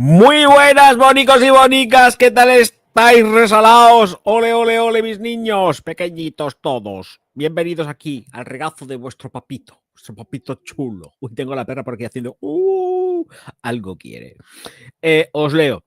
Muy buenas, bonicos y bonicas, ¿qué tal estáis resalaos? Ole, ole, ole, mis niños, pequeñitos todos. Bienvenidos aquí al regazo de vuestro papito chulo. Uy, tengo la perra por aquí haciendo algo quiere. Os leo.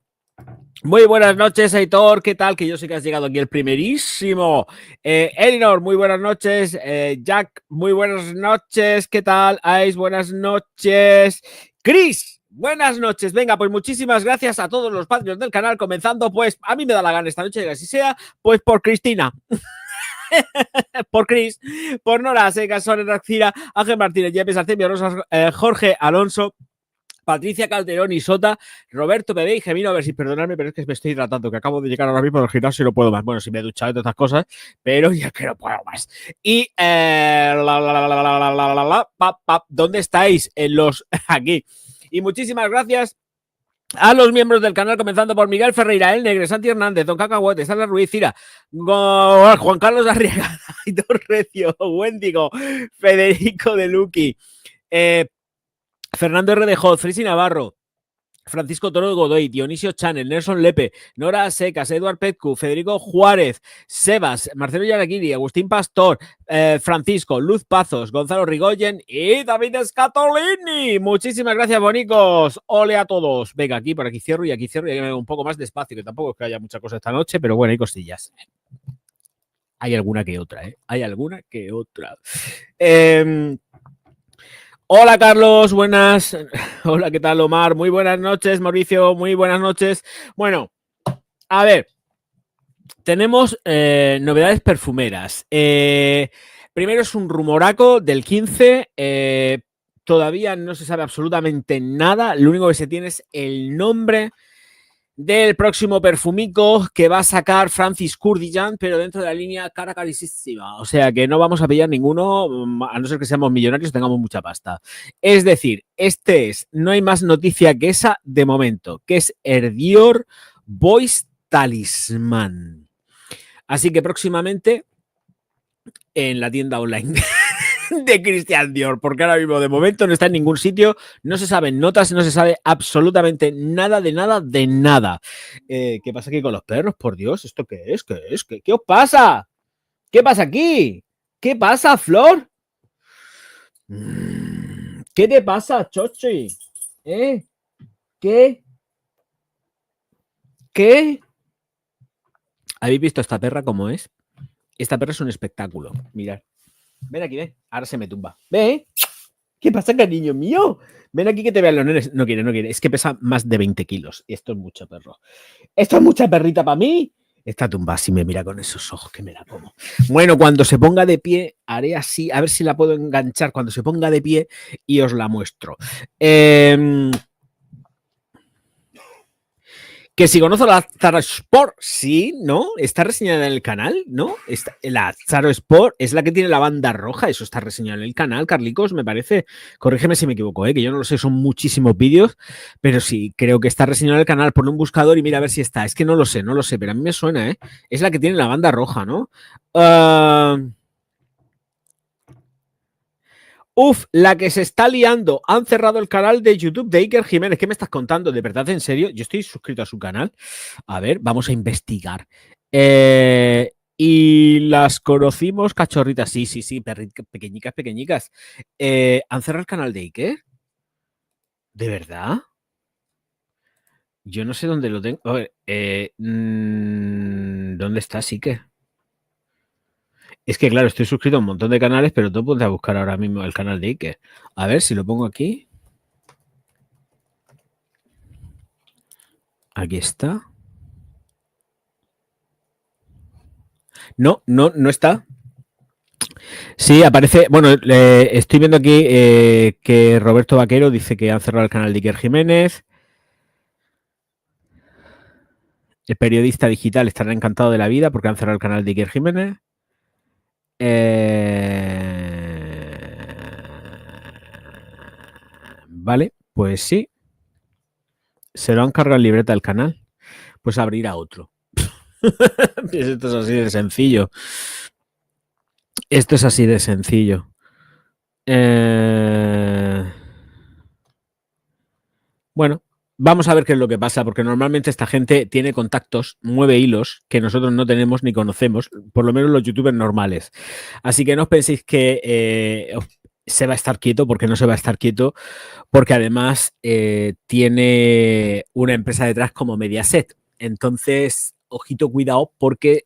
Muy buenas noches, Aitor, ¿qué tal? Que yo sé que has llegado aquí el primerísimo. Elinor, muy buenas noches. Jack, muy buenas noches, ¿qué tal? Ais, buenas noches. Chris, buenas noches. Venga, pues muchísimas gracias a todos los padres del canal, comenzando, pues, a mí me da la gana esta noche, que así sea, pues por Cristina. Por Chris, por Nora Seca, Soren Raxira, Ángel Martínez, Yepes, Artemio Rosas, Jorge Alonso, Patricia Calderón y Sota, Roberto Bebé y Gemino, a ver si perdonadme, pero es que me estoy hidratando, que acabo de llegar ahora mismo al gimnasio y no puedo más. Bueno, si me he duchado y todas estas cosas, pero ya que no puedo más. Y ¿dónde estáis? En los aquí. Y muchísimas gracias a los miembros del canal, comenzando por Miguel Ferreira, El Negre, Santi Hernández, Don Cacahuete, Sandra Ruiz, Cira, Juan Carlos Arriaga, Aitor Recio, Wendigo, Federico De Luqui, Fernando R. de Hoz, Frisi Navarro, Francisco Toro Godoy, Dionisio Channel, Nelson Lepe, Nora Secas, Eduard Petcu, Federico Juárez, Sebas, Marcelo Yaraquiri, Agustín Pastor, Francisco, Luz Pazos, Gonzalo Rigoyen y David Scatolini. Muchísimas gracias, bonicos. Ole a todos. Venga, aquí, por aquí cierro y aquí cierro y aquí me veo un poco más despacio, que tampoco es que haya mucha cosa esta noche, pero bueno, hay cosillas. Hay alguna que otra, ¿eh? Hay alguna que otra. Hola Carlos, buenas. Hola, ¿qué tal Omar? Muy buenas noches, Mauricio, muy buenas noches. Bueno, a ver, tenemos novedades perfumeras. Primero es un rumoraco del 15. Todavía no se sabe absolutamente nada. Lo único que se tiene es el nombre del próximo perfumico que va a sacar Francis Kurkdjian, pero dentro de la línea cara carísima. O sea que no vamos a pillar ninguno, a no ser que seamos millonarios y tengamos mucha pasta. Es decir, no hay más noticia que esa de momento, que es Dior Voice Talisman. Así que próximamente en la tienda online de Christian Dior, porque ahora mismo de momento no está en ningún sitio, no se saben notas, no se sabe absolutamente nada de nada de nada. ¿Qué pasa aquí con los perros? Por Dios, ¿esto qué es? ¿Qué es? ¿Qué os pasa? ¿Qué pasa aquí? ¿Qué pasa, Flor? ¿Qué te pasa, Chochi? ¿Qué? ¿Habéis visto esta perra cómo es? Esta perra es un espectáculo. Mirad. Ven aquí, ven. Ahora se me tumba. Ve. ¿Qué pasa, cariño mío? Ven aquí que te vean los nenes. No quiere. Es que pesa más de 20 kilos. Esto es mucho perro. Esto es mucha perrita para mí. Esta tumba si me mira con esos ojos que me la como. Bueno, cuando se ponga de pie, haré así, a ver si la puedo enganchar cuando se ponga de pie y os la muestro. Que si conozco la Zara Sport, sí, ¿no? Está reseñada en el canal, ¿no? La Zara Sport es la que tiene la banda roja, eso está reseñado en el canal, Carlicos, me parece. Corrígeme si me equivoco, que yo no lo sé, son muchísimos vídeos, pero sí, creo que está reseñado en el canal. Pon un buscador y mira a ver si está. Es que no lo sé, pero a mí me suena, ¿eh? Es la que tiene la banda roja, ¿no? La que se está liando. Han cerrado el canal de YouTube de Iker Jiménez. ¿Qué me estás contando? ¿De verdad, en serio? Yo estoy suscrito a su canal. A ver, vamos a investigar. Y las conocimos cachorritas. Sí, pequeñicas. ¿Han cerrado el canal de Iker? ¿De verdad? Yo no sé dónde lo tengo. A ver, ¿dónde está Iker? Es que, claro, estoy suscrito a un montón de canales, pero tú puedes buscar ahora mismo el canal de Iker. A ver si lo pongo aquí. Aquí está. No está. Sí, aparece. Bueno, estoy viendo aquí que Roberto Vaquero dice que han cerrado el canal de Iker Jiménez. El periodista digital estará encantado de la vida porque han cerrado el canal de Iker Jiménez. Vale, pues sí. Se lo han cargado en libreta del canal. Pues abrirá otro. Esto es así de sencillo. Esto es así de sencillo. Bueno, Vamos a ver qué es lo que pasa, porque normalmente esta gente tiene contactos, mueve hilos que nosotros no tenemos ni conocemos, por lo menos los youtubers normales. Así que no os penséis que se va a estar quieto, porque no se va a estar quieto, porque además tiene una empresa detrás como Mediaset. Entonces, ojito, cuidado, porque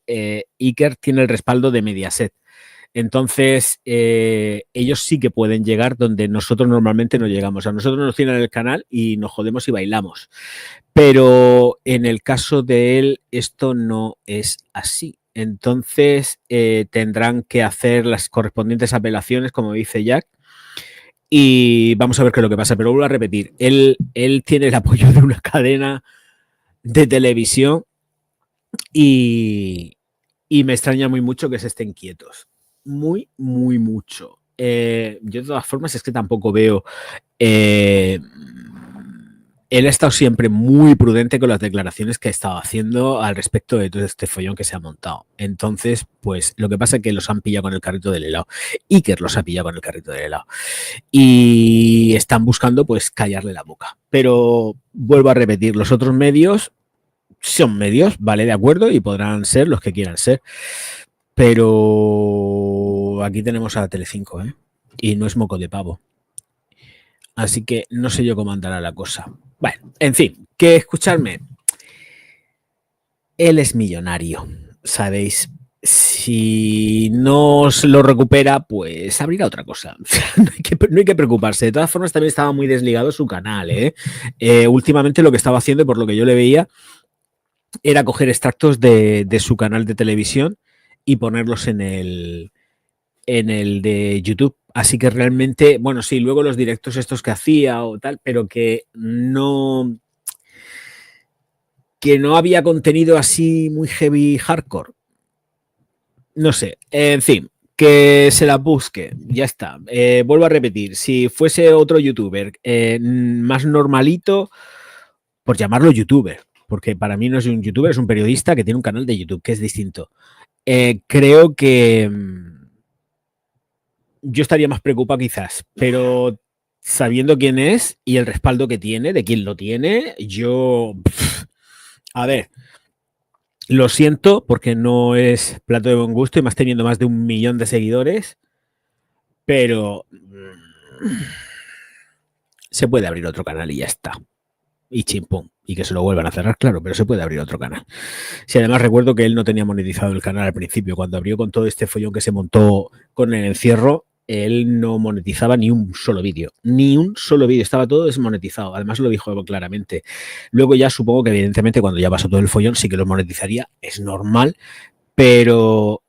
Iker tiene el respaldo de Mediaset. Entonces, ellos sí que pueden llegar donde nosotros normalmente no llegamos. A nosotros nos tienen el canal y nos jodemos y bailamos. Pero en el caso de él, esto no es así. Entonces, tendrán que hacer las correspondientes apelaciones, como dice Jack, y vamos a ver qué es lo que pasa. Pero vuelvo a repetir, él tiene el apoyo de una cadena de televisión y me extraña muy mucho que se estén quietos. Muy, muy mucho. Yo de todas formas es que tampoco veo... él ha estado siempre muy prudente con las declaraciones que ha estado haciendo al respecto de todo este follón que se ha montado. Entonces, pues lo que pasa es que los han pillado con el carrito del helado. Iker los ha pillado con el carrito del helado. Y están buscando pues callarle la boca. Pero vuelvo a repetir, los otros medios son medios, vale, de acuerdo, y podrán ser los que quieran ser. Pero aquí tenemos a Telecinco, ¿eh? Y no es moco de pavo. Así que no sé yo cómo andará la cosa. Bueno, en fin, que escucharme. Él es millonario, ¿sabéis? Si no se lo recupera, pues abrirá otra cosa. No hay que preocuparse. De todas formas, también estaba muy desligado su canal, ¿eh? Últimamente lo que estaba haciendo, por lo que yo le veía, era coger extractos de su canal de televisión y ponerlos en el de YouTube. Así que realmente, bueno, sí, luego los directos estos que hacía o tal, pero que no había contenido así muy heavy hardcore. No sé, en fin, que se la busque, ya está. Vuelvo a repetir, si fuese otro youtuber más normalito, por llamarlo youtuber, porque para mí no es un youtuber, es un periodista que tiene un canal de YouTube, que es distinto. Creo que yo estaría más preocupado quizás, pero sabiendo quién es y el respaldo que tiene, de quién lo tiene, yo... A ver, lo siento porque no es plato de buen gusto y más teniendo más de 1 millón de seguidores, pero se puede abrir otro canal y ya está. Y chimpum. Y que se lo vuelvan a cerrar, claro, pero se puede abrir otro canal. Si además recuerdo que él no tenía monetizado el canal al principio, cuando abrió con todo este follón que se montó con el encierro, él no monetizaba ni un solo vídeo. Ni un solo vídeo, estaba todo desmonetizado. Además lo dijo claramente. Luego ya supongo que evidentemente cuando ya pasó todo el follón sí que lo monetizaría, es normal, pero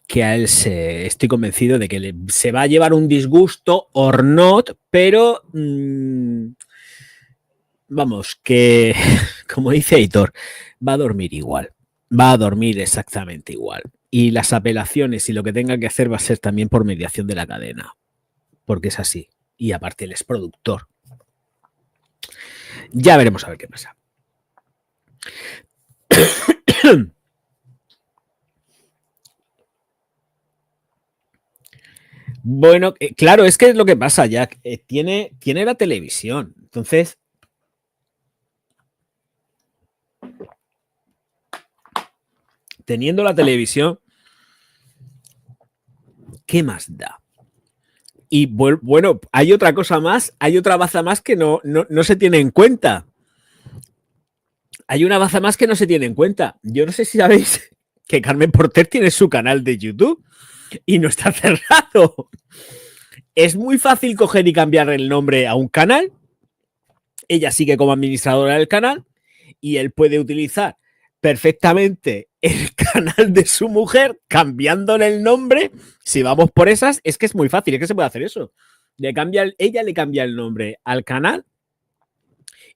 que a él estoy convencido de que se va a llevar un disgusto or not, pero vamos, que como dice Aitor, va a dormir igual, va a dormir exactamente igual. Y las apelaciones y lo que tenga que hacer va a ser también por mediación de la cadena, porque es así. Y aparte él es productor. Ya veremos a ver qué pasa. Bueno, claro, es que es lo que pasa, Jack. Tiene la televisión. Entonces, teniendo la televisión, ¿qué más da? Y bueno, hay otra cosa más, hay otra baza más que no se tiene en cuenta. Hay una baza más que no se tiene en cuenta. Yo no sé si sabéis que Carmen Porter tiene su canal de YouTube y no está cerrado. Es muy fácil coger y cambiar el nombre a un canal. Ella sigue como administradora del canal y él puede utilizar perfectamente el canal de su mujer cambiándole el nombre. Si vamos por esas, es que es muy fácil, es que se puede hacer eso. Ella le cambia el nombre al canal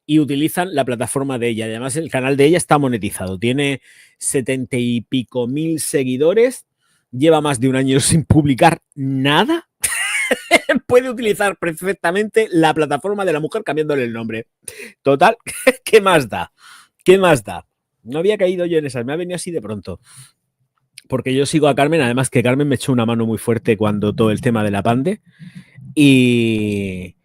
y utilizan la plataforma de ella. Además, el canal de ella está monetizado. Tiene 70 y pico mil seguidores. Lleva más de 1 año sin publicar nada. Puede utilizar perfectamente la plataforma de la mujer cambiándole el nombre. Total, ¿qué más da? ¿Qué más da? No había caído yo en esas, me ha venido así de pronto. Porque yo sigo a Carmen, además que Carmen me echó una mano muy fuerte cuando todo el tema de la pande. Y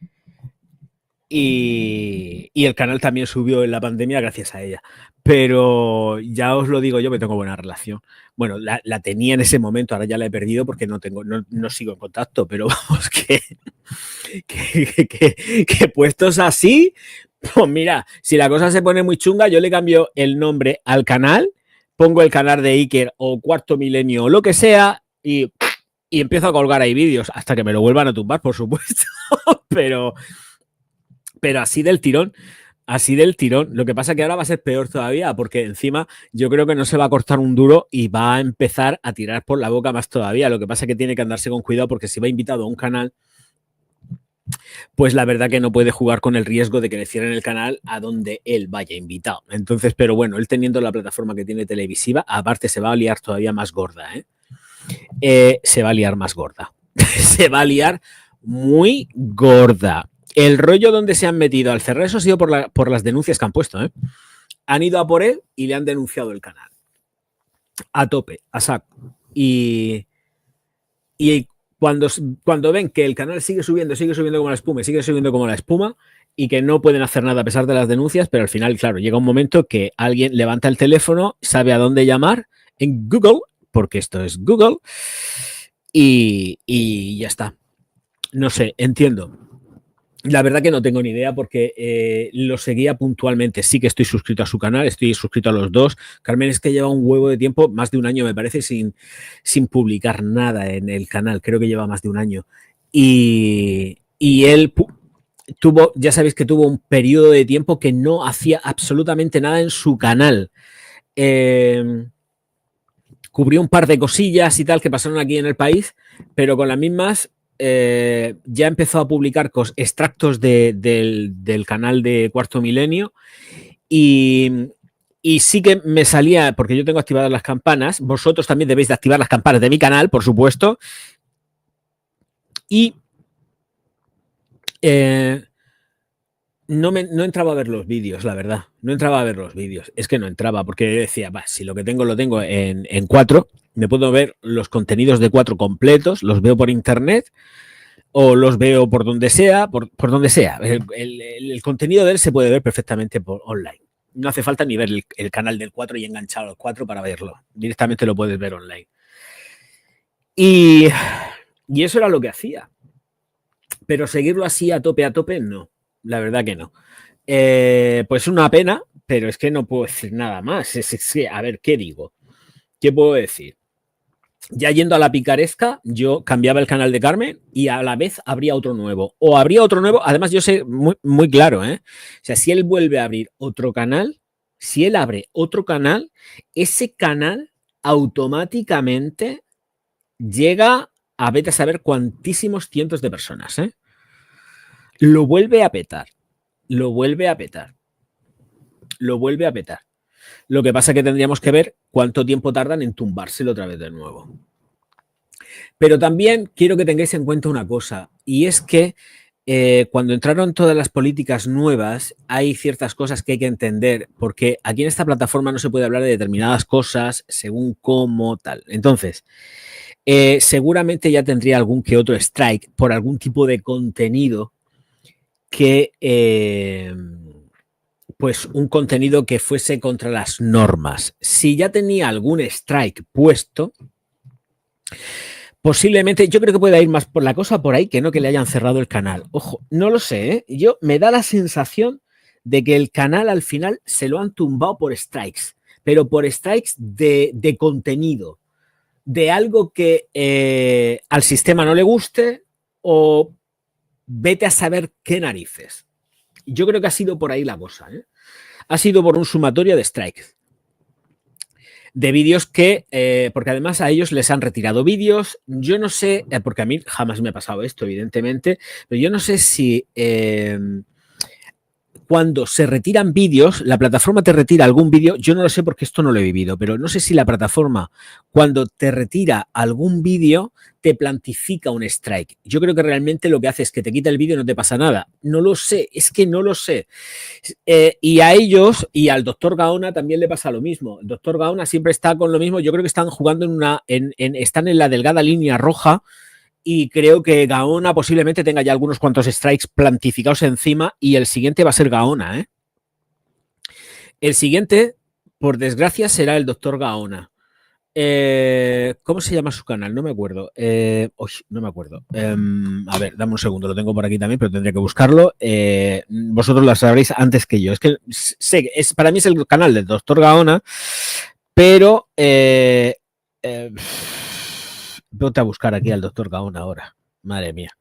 Y el canal también subió en la pandemia gracias a ella. Pero ya os lo digo yo, que tengo buena relación. Bueno, la tenía en ese momento, ahora ya la he perdido porque no sigo en contacto, pero vamos, que puestos así, pues mira, si la cosa se pone muy chunga, yo le cambio el nombre al canal, pongo el canal de Iker o Cuarto Milenio o lo que sea y empiezo a colgar ahí vídeos hasta que me lo vuelvan a tumbar, por supuesto. pero así del tirón. Así del tirón. Lo que pasa es que ahora va a ser peor todavía, porque encima yo creo que no se va a cortar un duro y va a empezar a tirar por la boca más todavía. Lo que pasa es que tiene que andarse con cuidado, porque si va invitado a un canal, pues la verdad que no puede jugar con el riesgo de que le cierren el canal a donde él vaya invitado. Entonces, pero bueno, él teniendo la plataforma que tiene televisiva, aparte se va a liar todavía más gorda, se va a liar más gorda. Se va a liar muy gorda. El rollo donde se han metido al cerrar eso ha sido por las denuncias que han puesto, Han ido a por él y le han denunciado el canal. A tope, a saco. Y cuando ven que el canal sigue subiendo como la espuma, y que no pueden hacer nada a pesar de las denuncias, pero al final, claro, llega un momento que alguien levanta el teléfono, sabe a dónde llamar en Google, porque esto es Google, y ya está. No sé, entiendo. La verdad que no tengo ni idea, porque lo seguía puntualmente. Sí que estoy suscrito a su canal, estoy suscrito a los dos. Carmen es que lleva un huevo de tiempo, más de un año me parece, sin publicar nada en el canal. Creo que lleva más de un año. Y él tuvo, ya sabéis que tuvo un periodo de tiempo que no hacía absolutamente nada en su canal. Cubrió un par de cosillas y tal que pasaron aquí en el país, pero con las mismas ya empezó a publicar extractos del canal de Cuarto Milenio y sí que me salía, porque yo tengo activadas las campanas, vosotros también debéis de activar las campanas de mi canal, por supuesto, y no entraba a ver los vídeos, la verdad. No entraba a ver los vídeos. Es que no entraba, porque decía, si lo que tengo lo tengo en 4, me puedo ver los contenidos de 4 completos, los veo por internet o los veo por donde sea, por donde sea. El contenido de él se puede ver perfectamente por online. No hace falta ni ver el canal del 4 y enganchar los 4 para verlo. Directamente lo puedes ver online. Y eso era lo que hacía. Pero seguirlo así a tope, no. La verdad que no. Pues una pena, pero es que no puedo decir nada más. A ver, ¿qué digo? ¿Qué puedo decir? Ya yendo a la picaresca, yo cambiaba el canal de Carmen y a la vez habría otro nuevo. O habría otro nuevo, además yo sé muy, muy claro, O sea, si él vuelve a abrir otro canal, si él abre otro canal, ese canal automáticamente llega a vete a saber cuantísimos cientos de personas, Lo vuelve a petar. Lo vuelve a petar. Lo que pasa es que tendríamos que ver cuánto tiempo tardan en tumbárselo otra vez de nuevo. Pero también quiero que tengáis en cuenta una cosa, y es que cuando entraron todas las políticas nuevas, hay ciertas cosas que hay que entender, porque aquí en esta plataforma no se puede hablar de determinadas cosas según cómo tal. Entonces, seguramente ya tendría algún que otro strike por algún tipo de contenido que pues un contenido que fuese contra las normas. Si ya tenía algún strike puesto, posiblemente, yo creo que pueda ir más por la cosa por ahí que no que le hayan cerrado el canal. Ojo, no lo sé, Yo me da la sensación de que el canal al final se lo han tumbado por strikes, pero por strikes de contenido, de algo que al sistema no le guste o vete a saber qué narices. Yo creo que ha sido por ahí la cosa, Ha sido por un sumatorio de strikes. De vídeos que, porque además a ellos les han retirado vídeos, yo no sé, porque a mí jamás me ha pasado esto, evidentemente, pero yo no sé si cuando se retiran vídeos, la plataforma te retira algún vídeo, yo no lo sé porque esto no lo he vivido, pero no sé si la plataforma cuando te retira algún vídeo te plantifica un strike. Yo creo que realmente lo que hace es que te quita el vídeo y no te pasa nada. No lo sé, es que no lo sé. Y a ellos y al doctor Gaona también le pasa lo mismo. El doctor Gaona siempre está con lo mismo. Yo creo que están jugando están en la delgada línea roja y creo que Gaona posiblemente tenga ya algunos cuantos strikes plantificados encima y el siguiente va a ser Gaona, ¿eh? El siguiente, por desgracia, será el Dr. Gaona. ¿Cómo se llama su canal? No me acuerdo. No me acuerdo. A ver, dame un segundo, lo tengo por aquí también, pero tendré que buscarlo. Vosotros lo sabréis antes que yo. Es que sé, para mí es el canal del Dr. Gaona, pero voy a buscar aquí al Dr. Gaona ahora. Madre mía.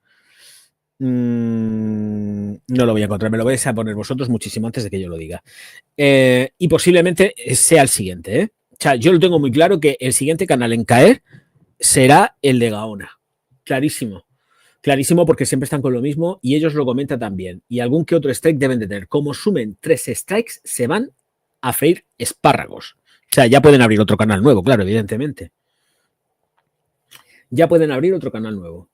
No lo voy a encontrar, me lo vais a poner vosotros muchísimo antes de que yo lo diga. Y posiblemente sea el siguiente, ¿eh? O sea, yo lo tengo muy claro que el siguiente canal en caer será el de Gaona. Clarísimo. Clarísimo porque siempre están con lo mismo y ellos lo comentan también. Y algún que otro strike deben de tener. Como sumen 3 strikes, se van a freír espárragos. O sea, ya pueden abrir otro canal nuevo, claro, evidentemente. Ya pueden abrir otro canal nuevo.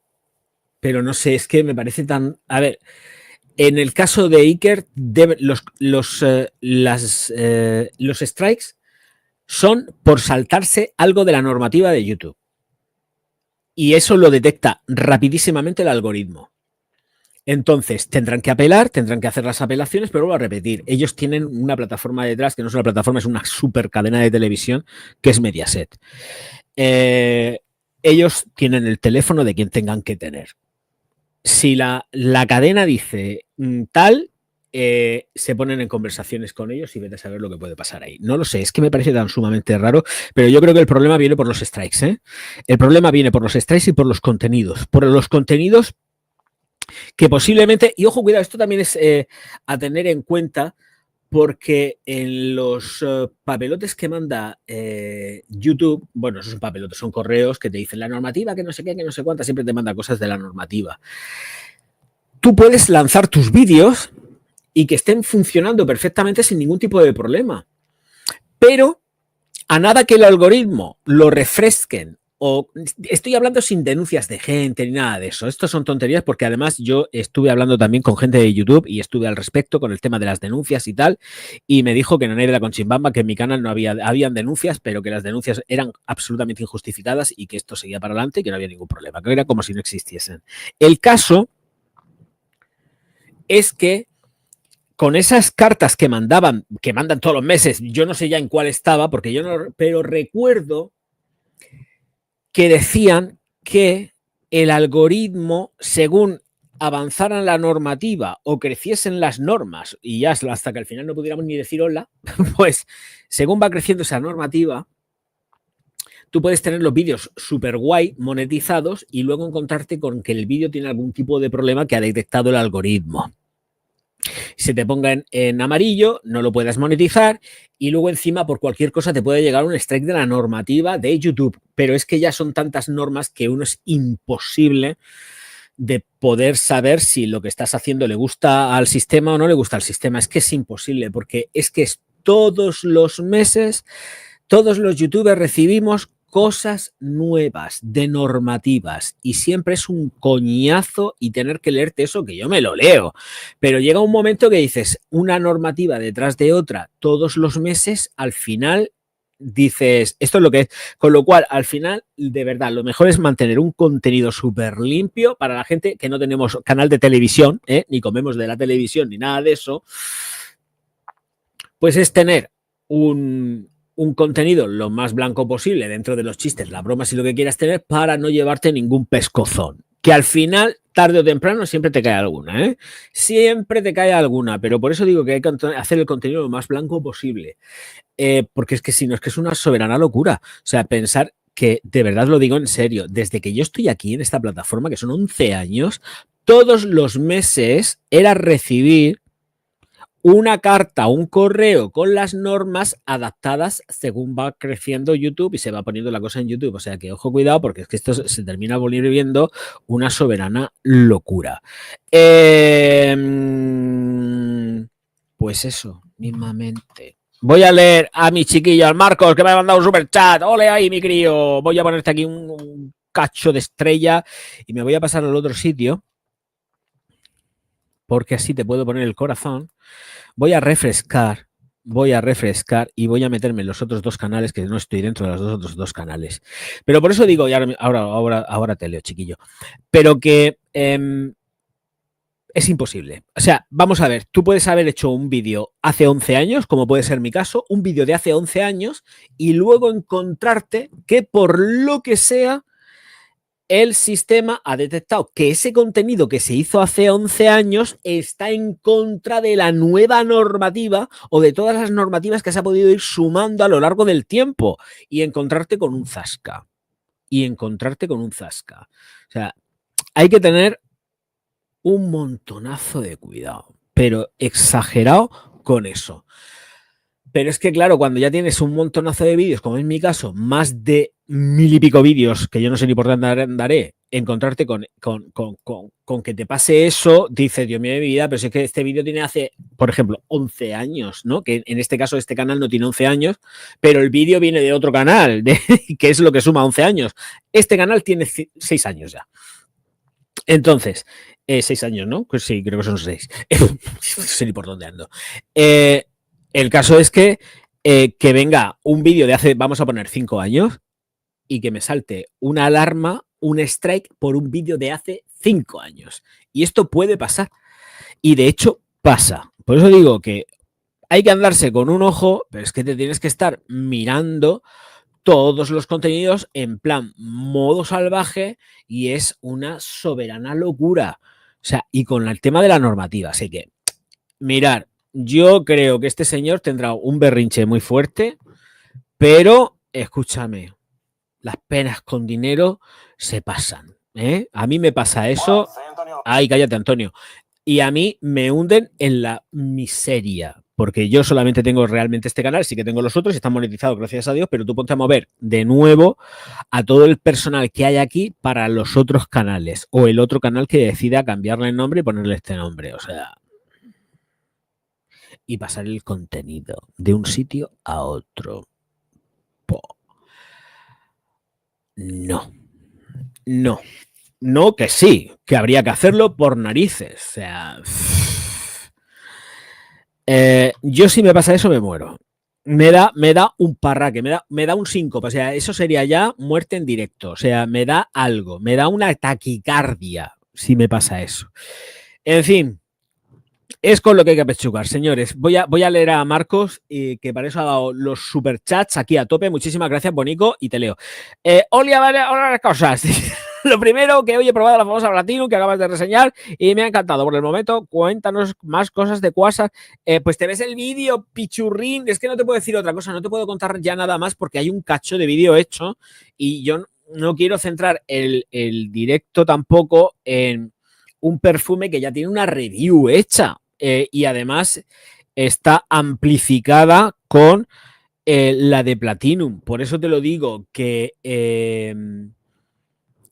Pero no sé, es que me parece tan... A ver, en el caso de Iker, los strikes son por saltarse algo de la normativa de YouTube. Y eso lo detecta rapidísimamente el algoritmo. Entonces, tendrán que apelar, tendrán que hacer las apelaciones, pero vuelvo a repetir, ellos tienen una plataforma detrás, que no es una plataforma, es una super cadena de televisión, que es Mediaset. Ellos tienen el teléfono de quien tengan que tener. Si la cadena dice tal, se ponen en conversaciones con ellos y vete a saber lo que puede pasar ahí. No lo sé, es que me parece tan sumamente raro, pero yo creo que el problema viene por los strikes, ¿eh? El problema viene por los strikes y por los contenidos. Por los contenidos que posiblemente, y ojo, cuidado, esto también es a tener en cuenta, porque en los papelotes que manda YouTube, bueno, esos son papelotes, son correos que te dicen la normativa, que no sé qué, que no sé cuántas, siempre te manda cosas de la normativa. Tú puedes lanzar tus vídeos y que estén funcionando perfectamente sin ningún tipo de problema. Pero a nada que el algoritmo lo refresquen, o estoy hablando sin denuncias de gente ni nada de eso, esto son tonterías porque además yo estuve hablando también con gente de YouTube y estuve al respecto con el tema de las denuncias y tal, y me dijo que no hay de la Conchimbamba, que en mi canal no habían denuncias, pero que las denuncias eran absolutamente injustificadas y que esto seguía para adelante y que no había ningún problema, que era como si no existiesen. El caso es que con esas cartas que mandan todos los meses, yo no sé ya en cuál estaba, porque yo no, pero recuerdo que decían que el algoritmo, según avanzaran la normativa o creciesen las normas, y ya hasta que al final no pudiéramos ni decir hola, pues según va creciendo esa normativa, tú puedes tener los vídeos súper guay, monetizados, y luego encontrarte con que el vídeo tiene algún tipo de problema que ha detectado el algoritmo. Se te ponga en amarillo, no lo puedas monetizar y luego encima por cualquier cosa te puede llegar un strike de la normativa de YouTube. Pero es que ya son tantas normas que uno es imposible de poder saber si lo que estás haciendo le gusta al sistema o no le gusta al sistema. Es que es imposible porque es que todos los meses, todos los youtubers recibimos cosas nuevas de normativas y siempre es un coñazo y tener que leerte eso, que yo me lo leo, pero llega un momento que dices una normativa detrás de otra todos los meses, al final dices, esto es lo que es, con lo cual al final de verdad lo mejor es mantener un contenido súper limpio para la gente que no tenemos canal de televisión, ni comemos de la televisión ni nada de eso, pues es tener un contenido lo más blanco posible dentro de los chistes, las bromas y lo que quieras tener para no llevarte ningún pescozón. Que al final, tarde o temprano, siempre te cae alguna, ¿eh? Siempre te cae alguna, pero por eso digo que hay que hacer el contenido lo más blanco posible. Porque es que si no, es que es una soberana locura. O sea, pensar que, de verdad lo digo en serio, desde que yo estoy aquí en esta plataforma, que son 11 años, todos los meses era recibir una carta, un correo con las normas adaptadas según va creciendo YouTube y se va poniendo la cosa en YouTube. O sea que ojo, cuidado, porque es que esto se termina volviendo una soberana locura. Pues eso, mismamente. Voy a leer a mi chiquillo, al Marcos, que me ha mandado un super chat. ¡Ole ahí, mi crío! Voy a ponerte aquí un cacho de estrella y me voy a pasar al otro sitio, porque así te puedo poner el corazón. Voy a refrescar voy a refrescar y voy a meterme en los otros dos canales, que no estoy dentro de los otros dos canales. Pero por eso digo, y ahora te leo, chiquillo, pero que es imposible. O sea, vamos a ver, tú puedes haber hecho un vídeo hace 11 años, como puede ser mi caso, un vídeo de hace 11 años, y luego encontrarte que por lo que sea, el sistema ha detectado que ese contenido que se hizo hace 11 años está en contra de la nueva normativa o de todas las normativas que se ha podido ir sumando a lo largo del tiempo y encontrarte con un zasca. O sea, hay que tener un montonazo de cuidado, pero exagerado con eso. Pero es que, claro, cuando ya tienes un montonazo de vídeos, como en mi caso, más de 1000 y pico vídeos, que yo no sé ni por dónde andaré, encontrarte con que te pase eso, dices, Dios mío de mi vida, pero si es que este vídeo tiene hace, por ejemplo, 11 años, ¿no? Que en este caso este canal no tiene 11 años, pero el vídeo viene de otro canal, que es lo que suma 11 años. Este canal tiene 6 años ya. Entonces, 6 años, ¿no? Pues sí, creo que son 6. No sé ni por dónde ando. El caso es que venga un vídeo de hace, vamos a poner 5 años, y que me salte una alarma, un strike por un vídeo de hace 5 años. Y esto puede pasar. Y de hecho pasa. Por eso digo que hay que andarse con un ojo, pero es que te tienes que estar mirando todos los contenidos en plan modo salvaje y es una soberana locura. O sea, y con el tema de la normativa. Así que, mirar, yo creo que este señor tendrá un berrinche muy fuerte, pero escúchame, las penas con dinero se pasan. ¿Eh? A mí me pasa eso. Ay, cállate, Antonio. Y a mí me hunden en la miseria, porque yo solamente tengo realmente este canal, sí que tengo los otros y están monetizados, gracias a Dios, pero tú ponte a mover de nuevo a todo el personal que hay aquí para los otros canales o el otro canal que decida cambiarle el nombre y ponerle este nombre, o sea, y pasar el contenido de un sitio a otro. No, no. No, que sí, que habría que hacerlo por narices. O sea, yo si me pasa eso me muero. Me da un parraque, me da un síncope. O sea, eso sería ya muerte en directo. O sea, me da algo, me da una taquicardia si me pasa eso. En fin, es con lo que hay que apechugar, señores. Voy a leer a Marcos, que para eso ha dado los superchats aquí a tope. Muchísimas gracias, Bonico, y te leo. Hola, cosas. Lo primero, que hoy he probado la famosa Platinum que acabas de reseñar y me ha encantado. Por el momento, cuéntanos más cosas de Quasar. Pues te ves el vídeo, pichurrín. Es que no te puedo decir otra cosa, no te puedo contar ya nada más porque hay un cacho de vídeo hecho y yo no quiero centrar el directo tampoco en un perfume que ya tiene una review hecha y además está amplificada con la de Platinum. Por eso te lo digo,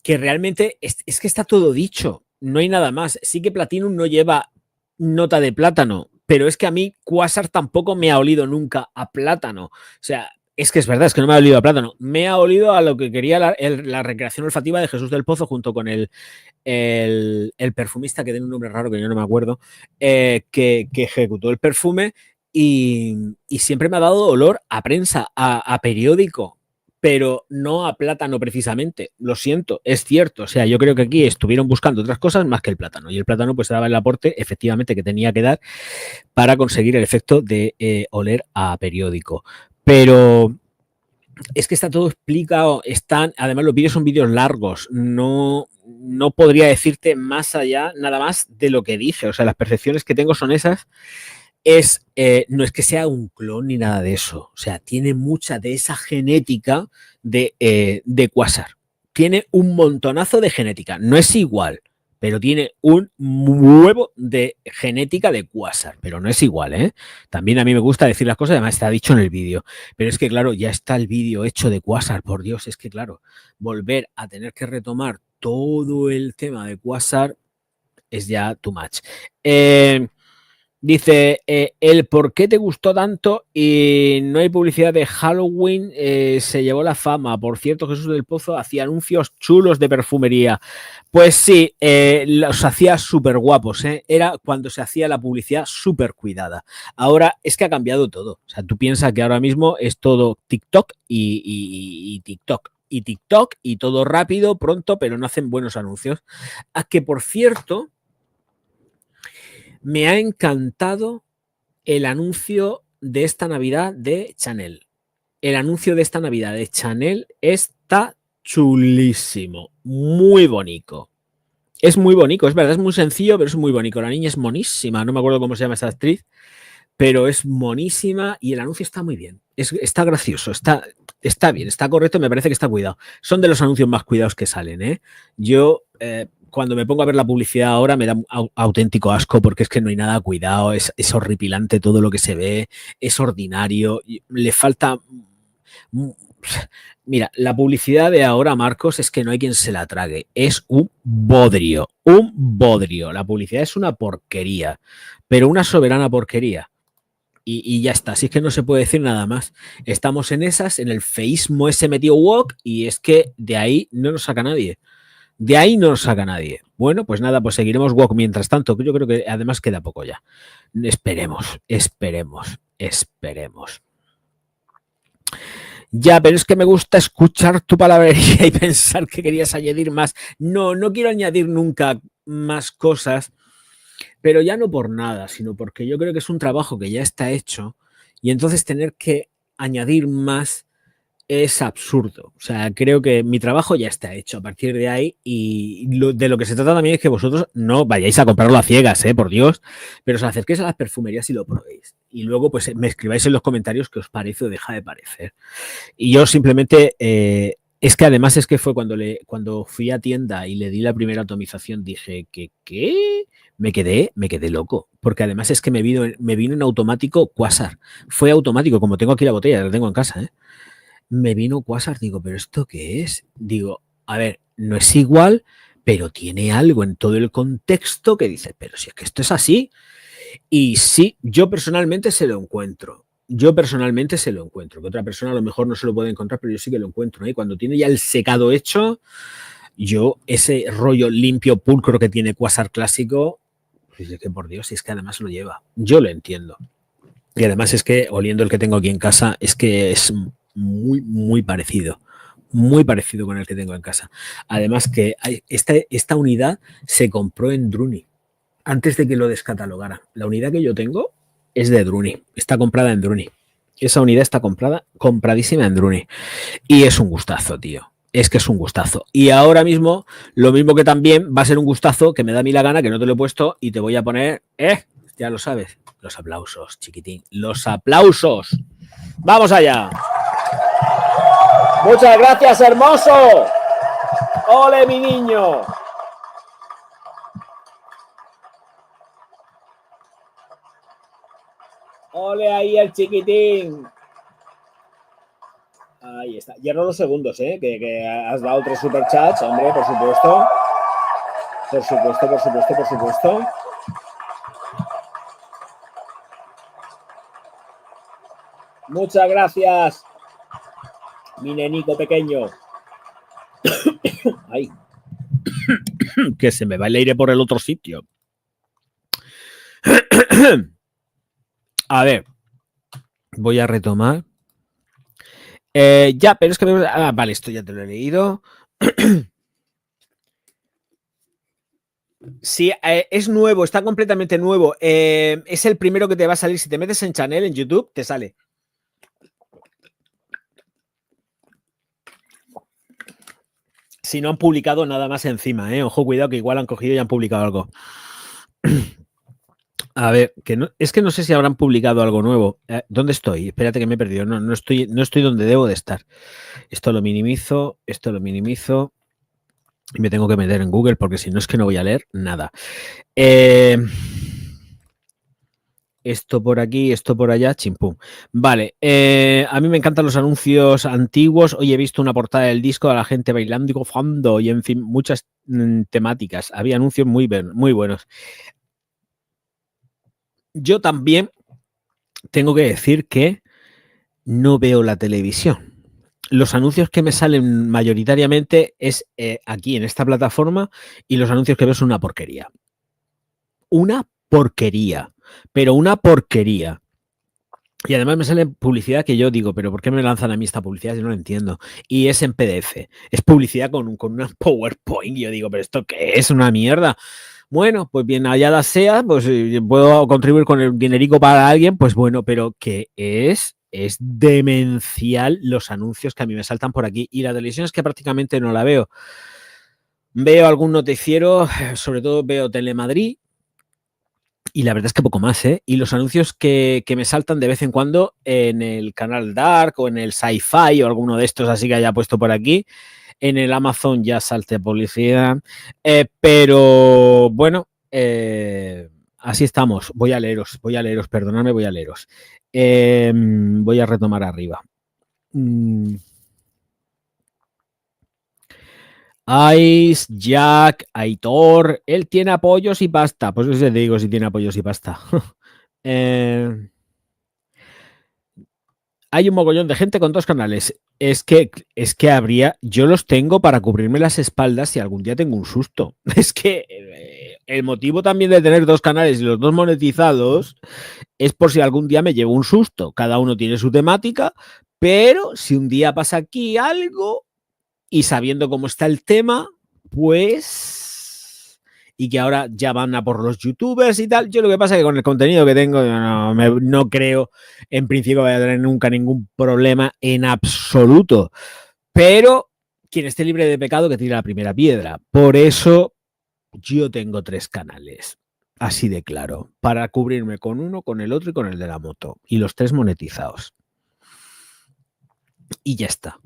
que realmente es que está todo dicho, no hay nada más. Sí que Platinum no lleva nota de plátano, pero es que a mí Quasar tampoco me ha olido nunca a plátano. O sea, es que es verdad, es que no me ha olido a plátano. Me ha olido a lo que quería la recreación olfativa de Jesús del Pozo junto con el perfumista, que tiene un nombre raro que yo no me acuerdo, que ejecutó el perfume y siempre me ha dado olor a prensa, a periódico, pero no a plátano precisamente. Lo siento, es cierto. O sea, yo creo que aquí estuvieron buscando otras cosas más que el plátano. Y el plátano pues daba el aporte efectivamente que tenía que dar para conseguir el efecto de oler a periódico. Pero es que está todo explicado. Además, los vídeos son vídeos largos. No podría decirte más allá, nada más de lo que dije. O sea, las percepciones que tengo son esas. No es que sea un clon ni nada de eso. O sea, tiene mucha de esa genética de Quasar. Tiene un montonazo de genética. No es igual, pero tiene un huevo de genética de Quasar. Pero no es igual, ¿eh? También a mí me gusta decir las cosas, además está dicho en el vídeo. Pero es que, claro, ya está el vídeo hecho de Quasar. Por Dios, es que, claro, volver a tener que retomar todo el tema de Quasar es ya too much. Dice, el por qué te gustó tanto y no hay publicidad de Halloween se llevó la fama. Por cierto, Jesús del Pozo hacía anuncios chulos de perfumería. Pues sí, los hacía súper guapos. Era cuando se hacía la publicidad súper cuidada. Ahora es que ha cambiado todo. O sea, tú piensas que ahora mismo es todo TikTok y TikTok. Y TikTok y todo rápido, pronto, pero no hacen buenos anuncios. A que, por cierto, me ha encantado el anuncio de esta Navidad de Chanel. El anuncio de esta Navidad de Chanel está chulísimo, muy bonito. Es muy bonito, es verdad, es muy sencillo, pero es muy bonito. La niña es monísima, no me acuerdo cómo se llama esa actriz, pero es monísima y el anuncio está muy bien. Está gracioso, está bien, está correcto, me parece que está cuidado. Son de los anuncios más cuidados que salen, ¿eh? Yo, cuando me pongo a ver la publicidad ahora, me da un auténtico asco porque es que no hay nada cuidado, es horripilante todo lo que se ve, es ordinario, le falta... Mira, la publicidad de ahora, Marcos, es que no hay quien se la trague. Es un bodrio, un bodrio. La publicidad es una porquería, pero una soberana porquería. Y ya está, así es que no se puede decir nada más. Estamos en esas, en el feísmo ese metido woke y es que de ahí no nos saca nadie. De ahí no nos saca nadie. Bueno, pues nada, pues seguiremos woke mientras tanto. Yo creo que además queda poco ya. Esperemos, esperemos, esperemos. Ya, pero es que me gusta escuchar tu palabrería y pensar que querías añadir más. No, no quiero añadir nunca más cosas, pero ya no por nada, sino porque yo creo que es un trabajo que ya está hecho y entonces tener que añadir más es absurdo. O sea, creo que mi trabajo ya está hecho a partir de ahí y de lo que se trata también es que vosotros no vayáis a comprarlo a ciegas, por Dios, pero os acerquéis a las perfumerías y lo probéis. Y luego pues me escribáis en los comentarios qué os parece o deja de parecer. Y yo simplemente, es que además es que fue cuando fui a tienda y le di la primera atomización, dije que ¿qué? Me quedé loco, porque además es que me vino en automático Quasar. Fue automático, como tengo aquí la botella, la tengo en casa, me vino Quasar, digo, ¿pero esto qué es? Digo, a ver, no es igual, pero tiene algo en todo el contexto que dice, pero si es que esto es así. Y sí, yo personalmente se lo encuentro. Yo personalmente se lo encuentro. Que otra persona a lo mejor no se lo puede encontrar, pero yo sí que lo encuentro. Y cuando tiene ya el secado hecho, yo ese rollo limpio, pulcro que tiene Quasar clásico, pues es que por Dios, si es que además lo lleva. Yo lo entiendo. Y además es que, oliendo el que tengo aquí en casa, es que es muy, muy parecido. Muy parecido con el que tengo en casa. Además que esta unidad se compró en Druni antes de que lo descatalogara. La unidad que yo tengo es de Druni. Está comprada en Druni. Esa unidad está compradísima en Druni. Y es un gustazo, tío. Es que es un gustazo. Y ahora mismo, lo mismo que también va a ser un gustazo que me da a mí la gana, que no te lo he puesto, y te voy a poner, ya lo sabes, los aplausos, chiquitín. Los aplausos. ¡Vamos allá! Muchas gracias, hermoso. ¡Ole, mi niño! ¡Ole ahí el chiquitín! Ahí está. Lleno los segundos, que has dado 3 superchats, hombre, por supuesto. Por supuesto, por supuesto, por supuesto. Muchas gracias, mi nenico pequeño. Ay, que se me va el aire por el otro sitio. A ver, voy a retomar. Ya, pero es que... vale, esto ya te lo he leído. Sí, es nuevo, está completamente nuevo. Es el primero que te va a salir. Si te metes en Chanel, en YouTube, te sale. Si no han publicado nada más encima, ojo, cuidado, que igual han cogido y han publicado algo. A ver, que no, es que no sé si habrán publicado algo nuevo. ¿Dónde estoy? Espérate que me he perdido. No estoy donde debo de estar. Esto lo minimizo y me tengo que meter en Google porque si no es que no voy a leer nada. Esto por aquí, esto por allá, chimpum. Vale, a mí me encantan los anuncios antiguos. Hoy he visto una portada del disco de la gente bailando y gozando y en fin, muchas temáticas. Había anuncios muy buenos. yo también tengo que decir que no veo la televisión. Los anuncios que me salen mayoritariamente es aquí en esta plataforma y los anuncios que veo son una porquería. Una porquería, pero una porquería. Y además me sale publicidad que yo digo, pero ¿por qué me lanzan a mí esta publicidad si no lo entiendo? Y es en PDF. Es publicidad con una PowerPoint. Y yo digo, ¿pero esto qué es? ¿Una mierda? Bueno, pues bien hallada sea, pues puedo contribuir con el dinerico para alguien, pues bueno, pero que es demencial los anuncios que a mí me saltan por aquí. Y la televisión es que prácticamente no la veo. Veo algún noticiero, sobre todo veo Telemadrid, y la verdad es que poco más, ¿eh? Y los anuncios que me saltan de vez en cuando en el canal Dark o en el Sci-Fi o alguno de estos así que haya puesto por aquí. En el Amazon ya salte publicidad. Pero bueno, así estamos. Voy a leeros, perdonadme, voy a leeros. Voy a retomar arriba. Ice, Jack, Aitor, él tiene apoyos y pasta. Pues eso te digo si tiene apoyos y pasta. Hay un mogollón de gente con 2 canales. Es que habría, yo los tengo para cubrirme las espaldas si algún día tengo un susto. Es que el motivo también de tener 2 canales y los 2 monetizados es por si algún día me llevo un susto. Cada uno tiene su temática, pero si un día pasa aquí algo y sabiendo cómo está el tema, pues... Y que ahora ya van a por los youtubers y tal. Yo lo que pasa es que con el contenido que tengo no creo en principio vaya a tener nunca ningún problema en absoluto. Pero quien esté libre de pecado que tire la primera piedra. Por eso yo tengo 3 canales. Así de claro. Para cubrirme con uno, con el otro y con el de la moto. Y los 3 monetizados. Y ya está.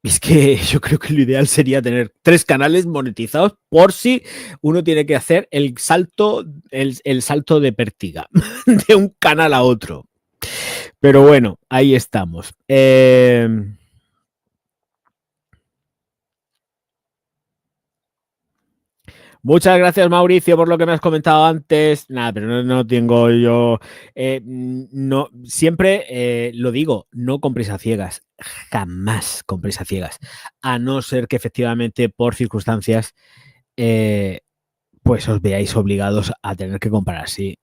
Es que yo creo que lo ideal sería tener 3 canales monetizados por si uno tiene que hacer el salto de pértiga de un canal a otro. Pero bueno, ahí estamos. Muchas gracias, Mauricio, por lo que me has comentado antes. Nada, pero no tengo yo... no, siempre lo digo, no con prisa ciegas. Jamás con prisa ciegas. A no ser que efectivamente por circunstancias pues os veáis obligados a tener que comprar así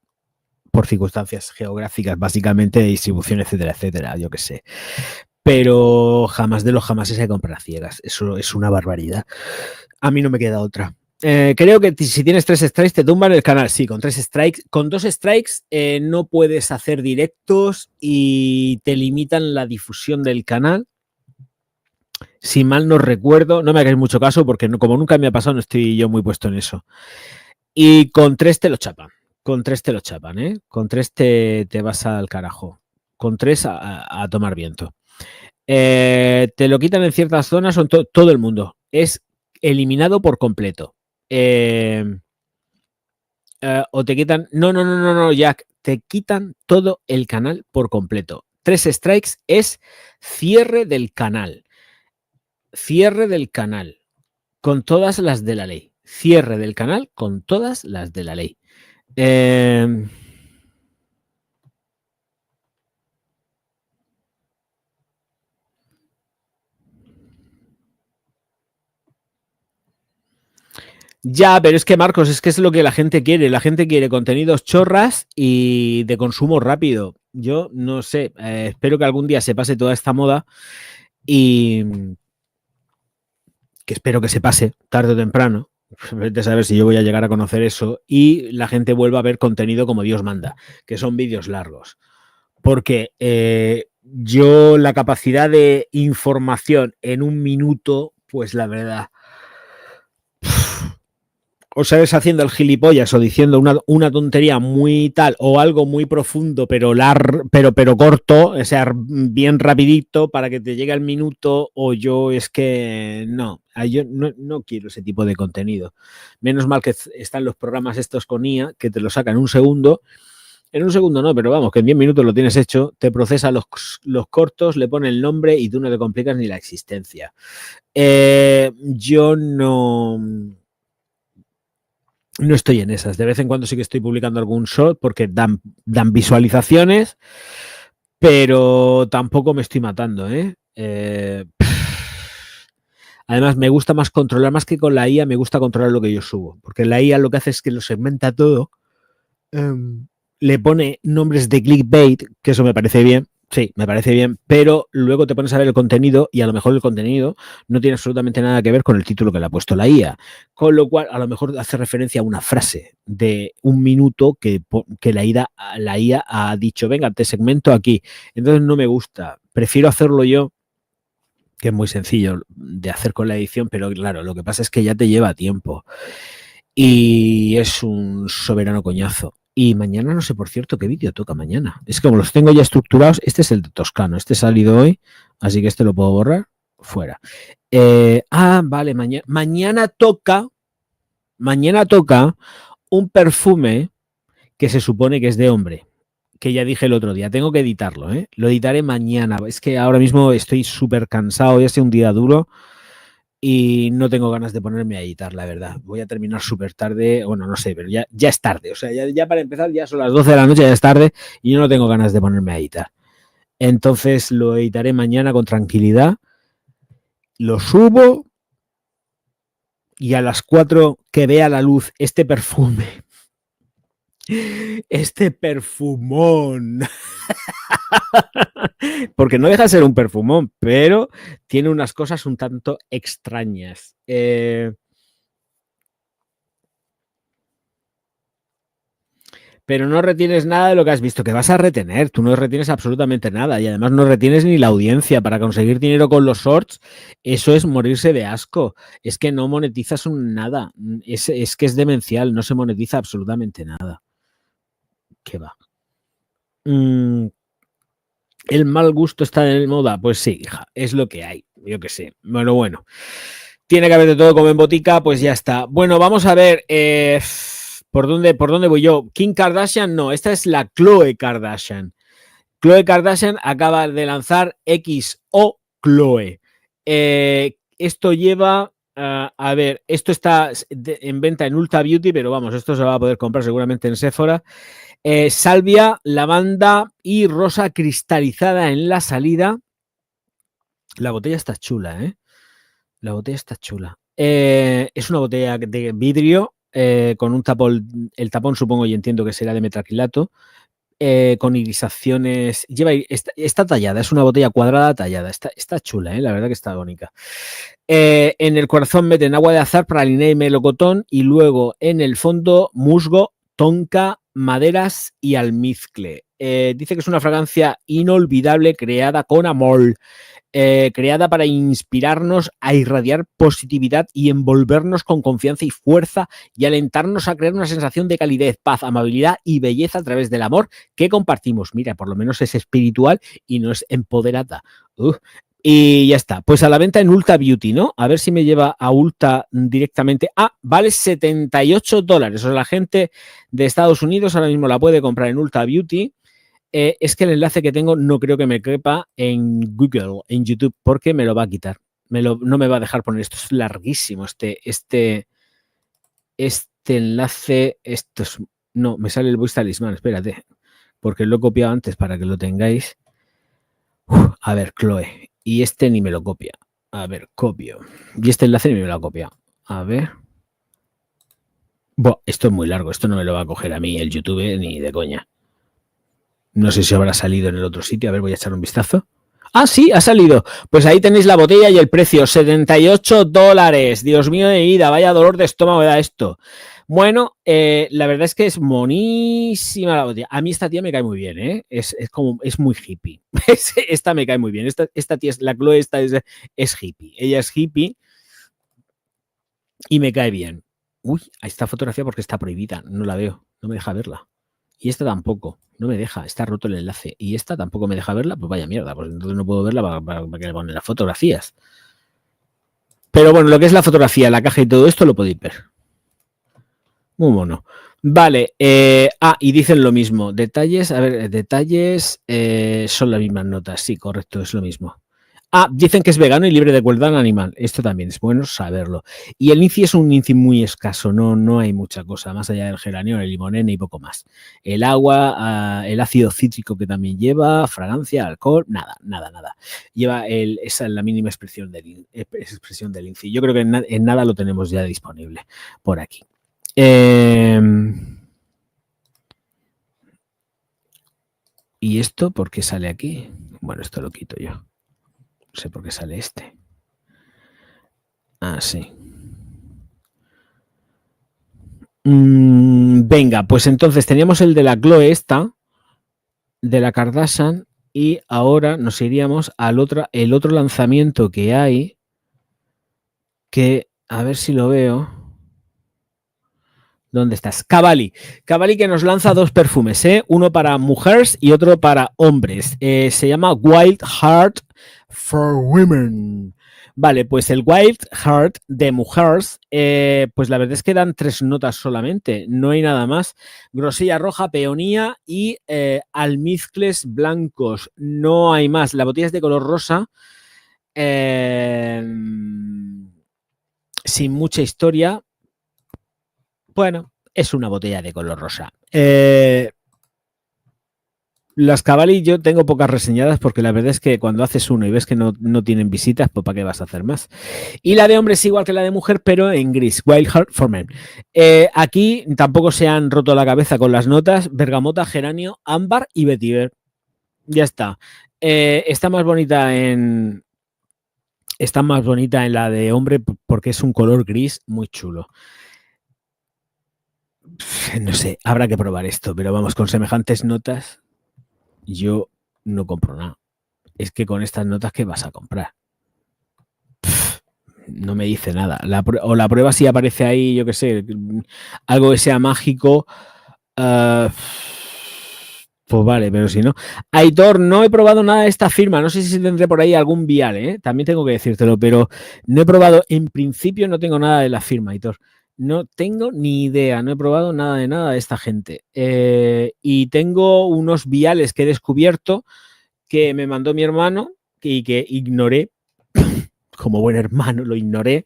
por circunstancias geográficas, básicamente de distribución, etcétera, etcétera, yo qué sé. Pero jamás de los jamás se compra a ciegas. Eso es una barbaridad. A mí no me queda otra. Creo que si tienes 3 strikes te tumban el canal. Sí, con 3 strikes. Con 2 strikes no puedes hacer directos y te limitan la difusión del canal. Si mal no recuerdo, no me hagáis mucho caso porque como nunca me ha pasado no estoy yo muy puesto en eso. Y con 3 te lo chapan. Con 3 te lo chapan, ¿eh? Con 3 te vas al carajo. Con 3 a tomar viento. Te lo quitan en ciertas zonas o en todo el mundo. Es eliminado por completo. O te quitan... No, Jack. Te quitan todo el canal por completo. 3 strikes es cierre del canal. Cierre del canal. Con todas las de la ley. Cierre del canal con todas las de la ley. Ya, pero es que Marcos, es que es lo que la gente quiere. La gente quiere contenidos chorras y de consumo rápido. Yo no sé, espero que algún día se pase toda esta moda y que espero que se pase tarde o temprano. De saber si yo voy a llegar a conocer eso y la gente vuelva a ver contenido como Dios manda, que son vídeos largos. Porque yo la capacidad de información en un minuto, pues la verdad, o sabes haciendo el gilipollas o diciendo una tontería muy tal o algo muy profundo pero corto, o sea, bien rapidito para que te llegue al minuto, o yo es que no, yo no quiero ese tipo de contenido. Menos mal que están los programas estos con IA que te lo sacan en un segundo. En un segundo no, pero vamos, que en 10 minutos lo tienes hecho, te procesa los cortos, le pone el nombre y tú no te complicas ni la existencia. Yo no No estoy en esas. De vez en cuando sí que estoy publicando algún short porque dan visualizaciones, pero tampoco me estoy matando, ¿eh? Además, me gusta más controlar, más que con la IA, me gusta controlar lo que yo subo. Porque la IA lo que hace es que lo segmenta todo, le pone nombres de clickbait, que eso me parece bien. Sí, me parece bien, pero luego te pones a ver el contenido y a lo mejor el contenido no tiene absolutamente nada que ver con el título que le ha puesto la IA. Con lo cual, a lo mejor hace referencia a una frase de un minuto que la IA ha dicho, venga, te segmento aquí. Entonces no me gusta. Prefiero hacerlo yo, que es muy sencillo de hacer con la edición, pero claro, lo que pasa es que ya te lleva tiempo. Y es un soberano coñazo. Y mañana no sé, por cierto, qué vídeo toca mañana. Es que como los tengo ya estructurados, este es el de Toscano, este ha salido hoy, así que este lo puedo borrar, fuera. Vale, mañana toca un perfume que se supone que es de hombre, que ya dije el otro día, tengo que editarlo, ¿eh? Lo editaré mañana, es que ahora mismo estoy súper cansado, ya sea un día duro, y no tengo ganas de ponerme a editar, la verdad. Voy a terminar súper tarde, bueno, no sé, pero ya es tarde. O sea, ya para empezar ya son las 12 de la noche, ya es tarde y yo no tengo ganas de ponerme a editar. Entonces lo editaré mañana con tranquilidad, lo subo y a las 4 que vea la luz este perfume. Este perfumón. Porque no deja de ser un perfumón, pero tiene unas cosas un tanto extrañas. Pero no retienes nada de lo que has visto, que vas a retener, tú no retienes absolutamente nada y además no retienes ni la audiencia para conseguir dinero con los shorts, eso es morirse de asco, es que no monetizas nada, es que es demencial, no se monetiza absolutamente nada. ¿Qué va? El mal gusto está de moda, pues sí, hija, es lo que hay, yo qué sé, bueno, tiene que haber de todo como en botica, pues ya está. Bueno, vamos a ver, ¿Por dónde voy yo? Kim Kardashian, no, esta es la Khloe Kardashian. Khloe Kardashian acaba de lanzar XO Khloe. Esto lleva, a ver, esto está en venta en Ulta Beauty, pero vamos, esto se va a poder comprar seguramente en Sephora. Salvia, lavanda y rosa cristalizada en la salida. La botella está chula, ¿eh? La botella está chula. Es una botella de vidrio con un tapón, el tapón supongo y entiendo que será de metacrilato, con irisaciones. Está tallada, es una botella cuadrada tallada. Está chula, la verdad que está bonita. En el corazón meten agua de azar, praliné y melocotón, y luego en el fondo musgo, tonka, maderas y almizcle. Dice que es una fragancia inolvidable creada con amor. Creada para inspirarnos a irradiar positividad y envolvernos con confianza y fuerza y alentarnos a crear una sensación de calidez, paz, amabilidad y belleza a través del amor que compartimos. Mira, por lo menos es espiritual y no es empoderada. Y ya está. Pues a la venta en Ulta Beauty, ¿no? A ver si me lleva a Ulta directamente. Vale $78. O sea, la gente de Estados Unidos ahora mismo la puede comprar en Ulta Beauty. Es que el enlace que tengo no creo que me quepa en Google, en YouTube, porque me lo va a quitar. No me va a dejar poner. Esto es larguísimo. Este enlace. No, me sale el Voice Talisman, espérate. Porque lo he copiado antes para que lo tengáis. A ver, Khloe. Y este ni me lo copia. A ver, copio. Y este enlace ni me lo ha copiado. A ver. Esto es muy largo. Esto no me lo va a coger a mí el YouTube ni de coña. No sé si habrá salido en el otro sitio. A ver, voy a echar un vistazo. Sí, ha salido. Pues ahí tenéis la botella y el precio. $78. Dios mío de vida, vaya dolor de estómago da esto. Bueno, la verdad es que es monísima la botella. A mí esta tía me cae muy bien, ¿eh? Es muy hippie. Esta me cae muy bien. Esta tía, la Khloe, esta es hippie. Ella es hippie y me cae bien. Uy, esta fotografía porque está prohibida. No la veo. No me deja verla. Y esta tampoco, no me deja, está roto el enlace. Y esta tampoco me deja verla, pues vaya mierda, pues entonces no puedo verla para que le ponen las fotografías. Pero bueno, lo que es la fotografía, la caja y todo esto lo podéis ver. Muy mono. Vale, y dicen lo mismo. Detalles, a ver, detalles son las mismas notas, sí, correcto, es lo mismo. Dicen que es vegano y libre de crueldad animal. Esto también es bueno saberlo. Y el lince es un lince muy escaso, no hay mucha cosa, más allá del geranio, el limonene y poco más. El agua, el ácido cítrico que también lleva, fragancia, alcohol, nada. Lleva esa es la mínima expresión del lince. Yo creo que en nada lo tenemos ya disponible por aquí. ¿Y esto por qué sale aquí? Bueno, esto lo quito yo. No sé por qué sale este. Sí. Venga, pues entonces teníamos el de la Chloe esta, de la Kardashian, y ahora nos iríamos al el otro lanzamiento que hay, que a ver si lo veo. ¿Dónde estás? Cavalli. Cavalli que nos lanza dos perfumes, uno para mujeres y otro para hombres. Se llama Wild Heart for Women. Vale, pues el Wild Heart de mujeres, pues la verdad es que dan 3 notas solamente, no hay nada más. Grosella roja, peonía y almizcles blancos, no hay más. La botella es de color rosa, sin mucha historia. Bueno, es una botella de color rosa. Las Cavalli yo tengo pocas reseñadas porque la verdad es que cuando haces uno y ves que no tienen visitas, pues ¿para qué vas a hacer más? Y la de hombre es igual que la de mujer, pero en gris. Wild Heart for Men. Aquí tampoco se han roto la cabeza con las notas. Bergamota, geranio, ámbar y vetiver. Ya está. Está más bonita en la de hombre porque es un color gris muy chulo. No sé, habrá que probar esto, pero vamos, con semejantes notas yo no compro nada. Es que con estas notas, ¿qué vas a comprar? No me dice nada. La prueba si aparece ahí, yo qué sé, algo que sea mágico. Pues vale, pero si no. Aitor, no he probado nada de esta firma. No sé si tendré por ahí algún vial, también tengo que decírtelo, pero no he probado. En principio no tengo nada de la firma, Aitor. No tengo ni idea, no he probado nada de esta gente. Y tengo unos viales que he descubierto que me mandó mi hermano y que ignoré. Como buen hermano lo ignoré.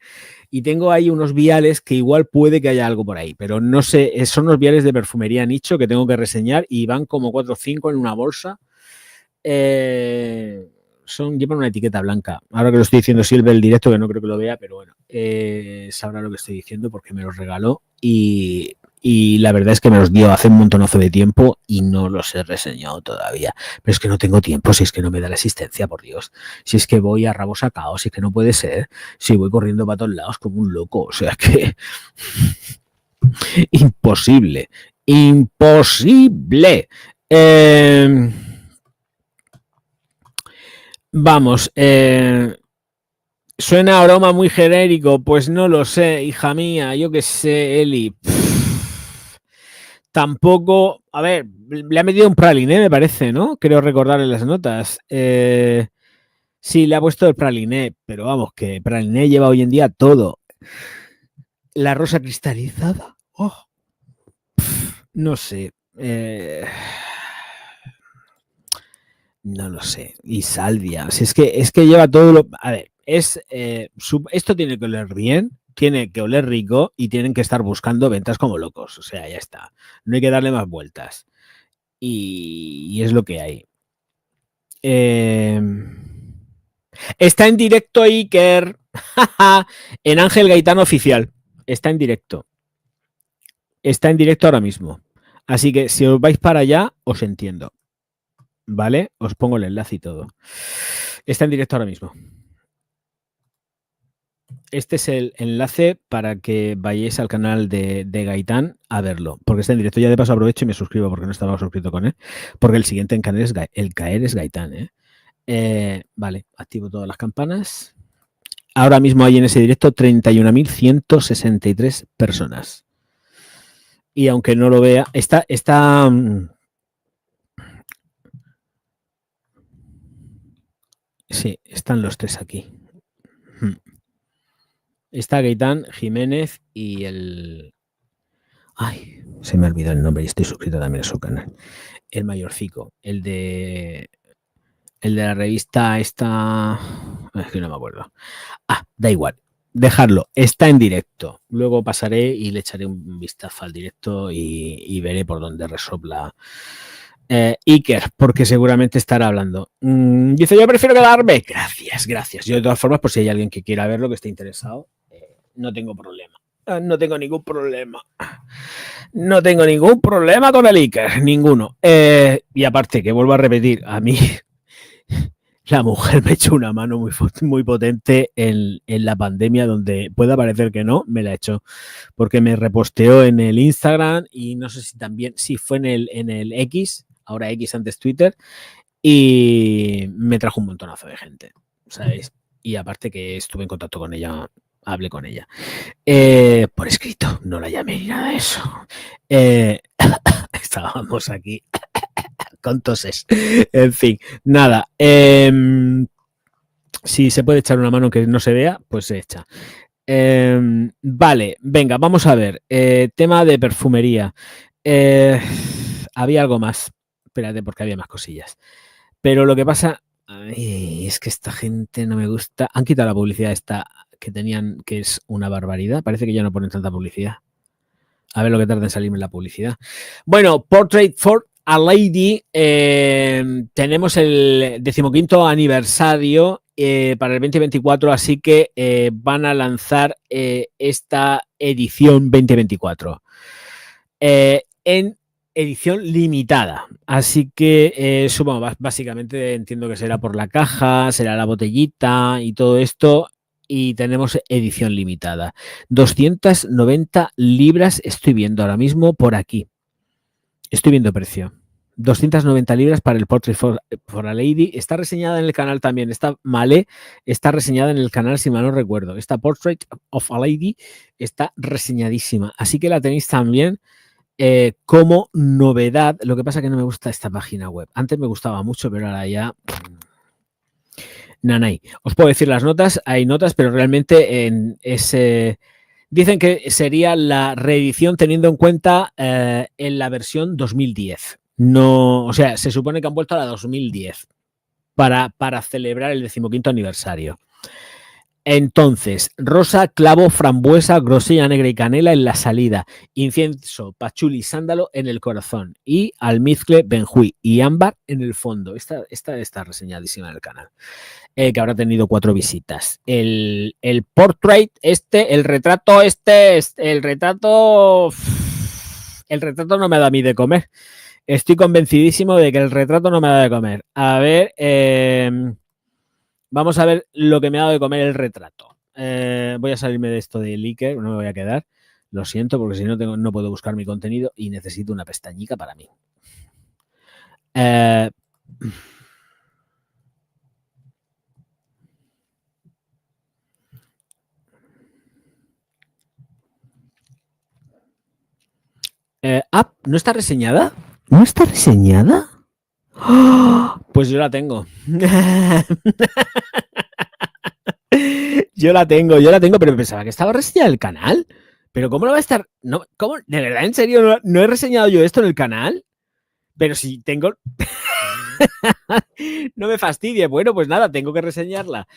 Y tengo ahí unos viales que igual puede que haya algo por ahí, pero no sé, son unos viales de perfumería nicho que tengo que reseñar y van como 4 o 5 en una bolsa. Llevan una etiqueta blanca. Ahora que lo estoy diciendo Silver el directo, que no creo que lo vea, pero bueno, sabrá lo que estoy diciendo porque me los regaló y la verdad es que me los dio hace un montonazo de tiempo y no los he reseñado todavía. Pero es que no tengo tiempo, si es que no me da la existencia, por Dios. Si es que voy a rabo sacado, si es que no puede ser. Si voy corriendo para todos lados como un loco, o sea que... Imposible. Imposible. Vamos, suena aroma muy genérico, pues no lo sé, hija mía, yo qué sé, Eli. Tampoco, a ver, le ha metido un praliné, me parece, ¿no? Creo recordar en las notas. Sí, le ha puesto el praliné, pero vamos, que praliné lleva hoy en día todo. La rosa cristalizada. Oh. No sé. No lo sé. Y salvia. Si es que lleva todo lo. A ver, esto tiene que oler bien, tiene que oler rico y tienen que estar buscando ventas como locos. O sea, ya está. No hay que darle más vueltas. Y es lo que hay. Está en directo Iker. En Ángel Gaitán Oficial. Está en directo. Está en directo ahora mismo. Así que si os vais para allá, os entiendo. ¿Vale? Os pongo el enlace y todo. Está en directo ahora mismo. Este es el enlace para que vayáis al canal de Gaitán a verlo, porque está en directo. Ya de paso aprovecho y me suscribo porque no estaba suscrito con él, porque el siguiente en canal es el caer es Gaitán. Vale, activo todas las campanas. Ahora mismo hay en ese directo 31.163 personas. Y aunque no lo vea, está sí, están los tres aquí. Está Gaitán, Jiménez y el... Ay, se me ha olvidado el nombre y estoy suscrito también a su canal. El mayorcico, el de El de la revista esta... Es que no me acuerdo. Ah, da igual. Dejarlo. Está en directo. Luego pasaré y le echaré un vistazo al directo y veré por dónde resopla Iker, porque seguramente estará hablando. Dice, yo prefiero quedarme. Gracias, gracias. Yo de todas formas, por si hay alguien que quiera verlo, que esté interesado, no tengo problema. No tengo ningún problema. No tengo ningún problema con el Iker, ninguno. Y aparte, que vuelvo a repetir, a mí la mujer me echó una mano muy potente en la pandemia, donde pueda parecer que no, me la echó, porque me reposteó en el Instagram y no sé si también, sí, fue en el X, ahora X antes Twitter, y me trajo un montonazo de gente, ¿sabéis? Y aparte que estuve en contacto con ella, hablé con ella. Por escrito, no la llamé ni nada de eso. Estábamos aquí con toses. En fin, nada. Si se puede echar una mano que no se vea, pues se echa. Vale, venga, vamos a ver. Tema de perfumería. Había algo más. Espérate, porque había más cosillas. Pero lo que pasa es que esta gente no me gusta. Han quitado la publicidad esta que tenían, que es una barbaridad. Parece que ya no ponen tanta publicidad. A ver lo que tarda en salirme la publicidad. Bueno, Portrait for a Lady. Tenemos el 15º aniversario para el 2024, así que van a lanzar esta edición 2024 en edición limitada. Así que supongo, básicamente entiendo que será por la caja, será la botellita y todo esto. Y tenemos edición limitada. 290 libras estoy viendo ahora mismo por aquí. Estoy viendo precio. 290 libras para el Portrait for a Lady. Está reseñada en el canal también. Esta Malé está reseñada en el canal, si mal no recuerdo. Esta Portrait of a Lady está reseñadísima. Así que la tenéis también como novedad. Lo que pasa es que no me gusta esta página web. Antes me gustaba mucho, pero ahora ya... Nanay. Os puedo decir las notas, hay notas, pero realmente en ese... Dicen que sería la reedición teniendo en cuenta en la versión 2010. No, o sea, se supone que han vuelto a la 2010 para celebrar el 15º aniversario. Entonces, rosa, clavo, frambuesa, grosella negra y canela en la salida, incienso, pachuli, sándalo en el corazón y almizcle, benjuí y ámbar en el fondo. Esta está reseñadísima en el canal. Que habrá tenido 4 visitas. El portrait el retrato no me da a mí de comer. Estoy convencidísimo de que el retrato no me da de comer. A ver, vamos a ver lo que me ha dado de comer el retrato. Voy a salirme de esto de Iker, no me voy a quedar. Lo siento, porque si no, no puedo buscar mi contenido y necesito una pestañica para mí. ¿No está reseñada? ¿No está reseñada? ¡Oh! Pues yo la tengo. Yo la tengo, pero pensaba que estaba reseñada el canal. Pero ¿cómo no va a estar? No, ¿cómo? ¿De verdad, en serio, no he reseñado yo esto en el canal? Pero si tengo... No me fastidie. Bueno, pues nada, tengo que reseñarla.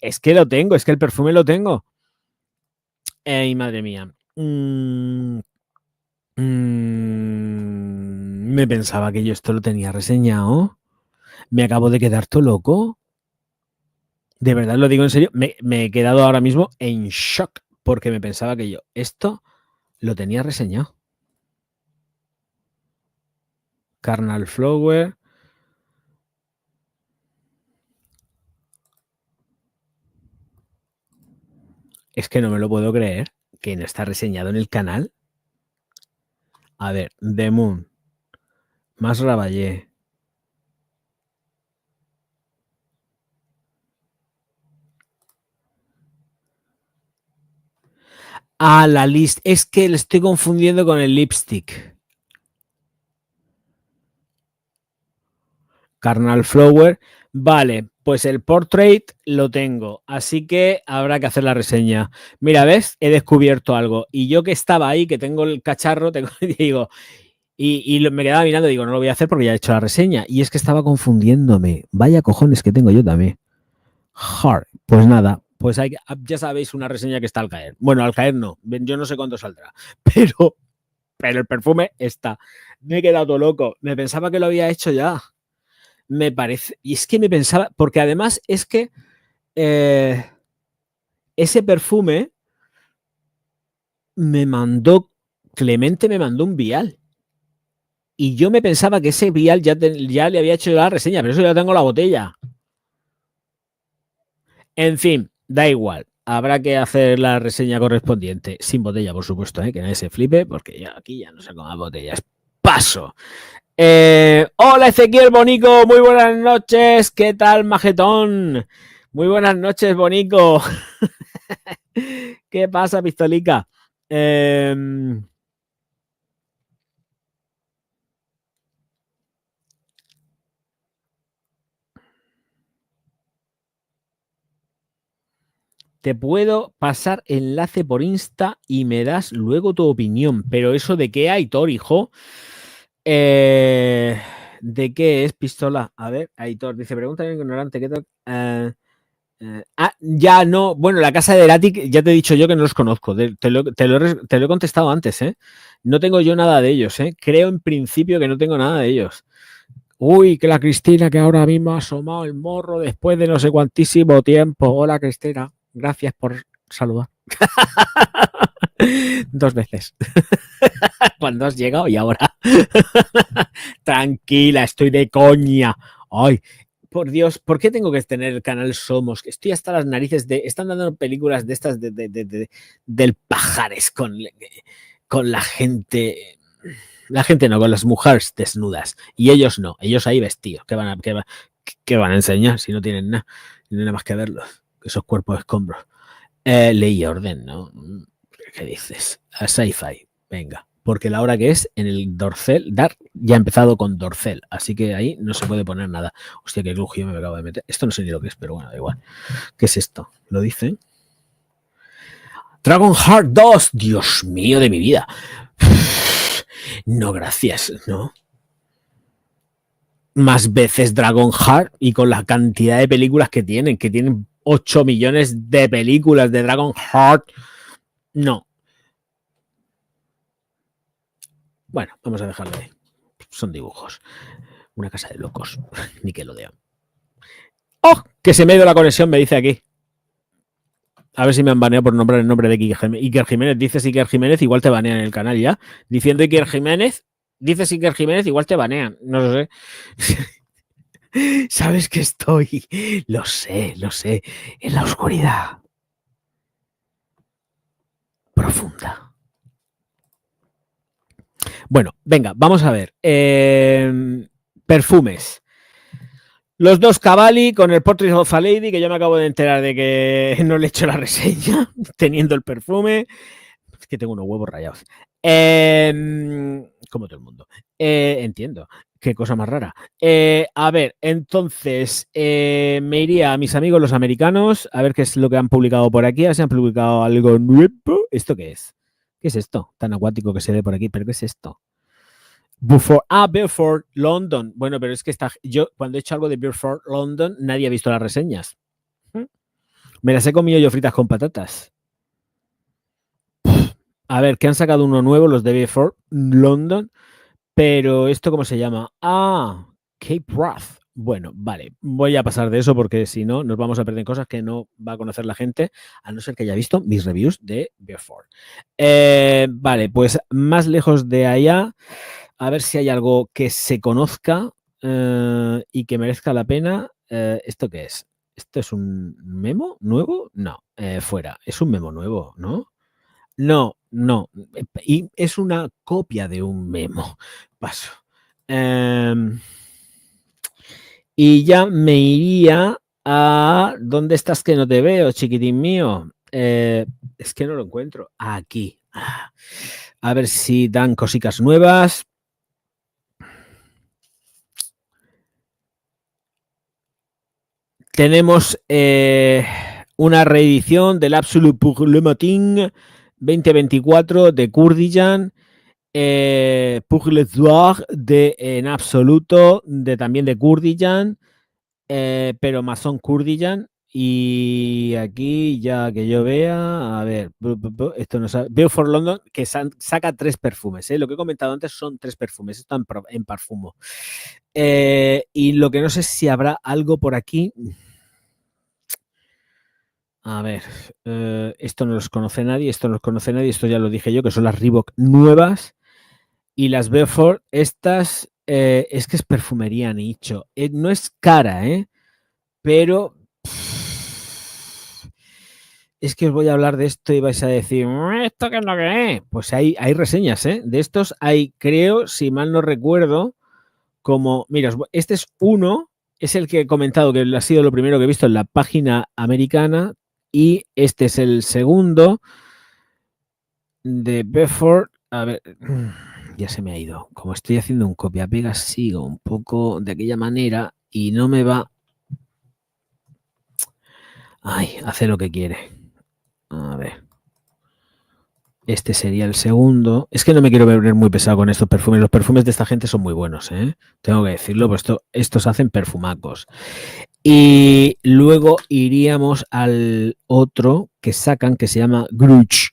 Es que lo tengo, es que el perfume lo tengo. Ay, madre mía. Me pensaba que yo esto lo tenía reseñado. Me acabo de quedar todo loco. De verdad lo digo en serio. Me he quedado ahora mismo en shock porque me pensaba que yo esto lo tenía reseñado. Carnal Flower. Es que no me lo puedo creer que no está reseñado en el canal. A ver, The Moon. Más Raballé. Ah, la list. Es que le estoy confundiendo con el lipstick. Carnal Flower. Vale, pues el portrait lo tengo. Así que habrá que hacer la reseña. Mira, ¿ves? He descubierto algo. Y yo que estaba ahí, que tengo el cacharro, digo, me quedaba mirando, digo, no lo voy a hacer porque ya he hecho la reseña. Y es que estaba confundiéndome. Vaya cojones que tengo yo también. Hard. Pues nada, pues ya sabéis una reseña que está al caer. Bueno, al caer no, yo no sé cuándo saldrá, pero el perfume está. Me he quedado todo loco. Me pensaba que lo había hecho ya. Me parece. Y es que me pensaba, porque además es que ese perfume Clemente me mandó un vial. Y yo me pensaba que ese vial ya le había hecho la reseña, pero eso ya tengo la botella. En fin, da igual. Habrá que hacer la reseña correspondiente. Sin botella, por supuesto, que nadie se flipe, porque ya aquí ya no sé cómo botellas. Paso. Hola Ezequiel Bonico, muy buenas noches. ¿Qué tal, majetón? Muy buenas noches, Bonico. ¿Qué pasa, pistolica? Te puedo pasar enlace por Insta y me das luego tu opinión. Pero eso de qué, Aitor, hijo. ¿De qué es pistola? A ver, Aitor dice, pregúntame ignorante, ¿qué tal? Ya no. Bueno, la casa de Eratic, ya te he dicho yo que no los conozco. Te lo he contestado antes, ¿eh? No tengo yo nada de ellos, ¿eh? Creo en principio que no tengo nada de ellos. Uy, que la Cristina que ahora mismo ha asomado el morro después de no sé cuantísimo tiempo. Hola, Cristina. Gracias por saludar. 2 veces. Cuando has llegado y ahora. Tranquila, estoy de coña. Ay, por Dios, ¿por qué tengo que tener el canal Somos? Estoy hasta las narices de... Están dando películas de estas del pajares con la gente... La gente no, con las mujeres desnudas. Y ellos no, ellos ahí vestidos. ¿Qué van a enseñar si no tienen nada? No tienen nada más que verlos. Esos cuerpos escombros. Ley y orden, ¿no? ¿Qué dices? A sci-fi, venga. Porque la hora que es en el Dorcel, ya ha empezado con Dorcel, así que ahí no se puede poner nada. Hostia, qué glugio me acabo de meter. Esto no sé ni lo que es, pero bueno, da igual. ¿Qué es esto? ¿Lo dicen? Dragon Heart 2, Dios mío de mi vida. No, gracias, ¿no? Más veces Dragon Heart y con la cantidad de películas que tienen 8 millones de películas de Dragon Heart. No. Bueno, vamos a dejarlo ahí. Son dibujos. Una casa de locos. Nickelodeon. ¡Oh! Que se me ha ido la conexión, me dice aquí. A ver si me han baneado por nombrar el nombre de Iker Jiménez. Dices Iker Jiménez, igual te banean en el canal ya. Diciendo Iker Jiménez, dices Iker Jiménez, igual te banean. No lo sé. ¿Sabes que estoy? Lo sé, en la oscuridad profunda. Bueno, venga, vamos a ver. Perfumes. Los 2 Cavalli con el Portrait of a Lady, que yo me acabo de enterar de que no le he hecho la reseña, teniendo el perfume. Es que tengo unos huevos rayados. Como todo el mundo. Entiendo. Qué cosa más rara. A ver, entonces me iría a mis amigos los americanos a ver qué es lo que han publicado por aquí. A ver si han publicado algo nuevo. ¿Esto qué es? ¿Qué es esto? Tan acuático que se ve por aquí. ¿Pero qué es esto? Beaufort, London. Bueno, pero es que yo cuando he hecho algo de Beaufort, London, nadie ha visto las reseñas. Me las he comido yo fritas con patatas. A ver, que han sacado uno nuevo, los de Beaufort, London. Pero ¿esto cómo se llama? Ah, Cape Wrath. Bueno, vale, voy a pasar de eso porque si no nos vamos a perder cosas que no va a conocer la gente, a no ser que haya visto mis reviews de Beaufort. Vale, pues más lejos de allá, a ver si hay algo que se conozca y que merezca la pena. ¿Esto qué es? ¿Esto es un memo nuevo? No, fuera. Es un memo nuevo, ¿no? No. Y es una copia de un memo. Paso. Y ya me iría a... ¿Dónde estás que no te veo, chiquitín mío? Es que no lo encuentro. Aquí. A ver si dan cositas nuevas. Tenemos una reedición del Absolute pour le Matin 2024 de Kurdijan. Pour le soir de En Absoluto, también de Kurdijan, pero Mason Kurdijan. Y aquí, ya que yo vea, a ver, esto no sabe. Veo for London que saca 3 perfumes. Lo que he comentado antes son 3 perfumes. Esto en Parfumo. Y lo que no sé si habrá algo por aquí. A ver, esto no los conoce nadie, esto ya lo dije yo, que son las Reebok nuevas. Y las Beaufort, estas, es que es perfumería nicho. No es cara, pero es que os voy a hablar de esto y vais a decir, ¿esto qué es lo que es? Pues hay reseñas, de estos hay, creo, si mal no recuerdo, como, mira, este es uno, es el que he comentado, que ha sido lo primero que he visto en la página americana, y este es el segundo de Beaufort. A ver, ya se me ha ido. Como estoy haciendo un copia-pega, sigo un poco de aquella manera y no me va. Ay, hace lo que quiere. A ver. Este sería el segundo. Es que no me quiero ver muy pesado con estos perfumes. Los perfumes de esta gente son muy buenos, tengo que decirlo, pues estos hacen perfumacos. Y luego iríamos al otro que sacan, que se llama Gruch.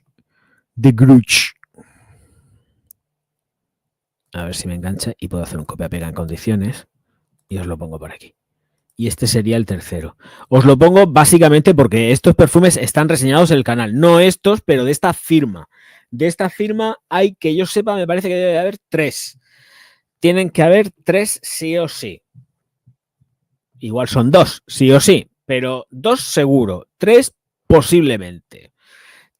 De Gruch. A ver si me engancha y puedo hacer un copia-pega en condiciones. Y os lo pongo por aquí. Y este sería el tercero. Os lo pongo básicamente porque estos perfumes están reseñados en el canal. No estos, pero de esta firma. De esta firma hay, que yo sepa, me parece que debe haber 3. Tienen que haber 3 sí o sí. Igual son 2, sí o sí. Pero 2 seguro. 3 posiblemente.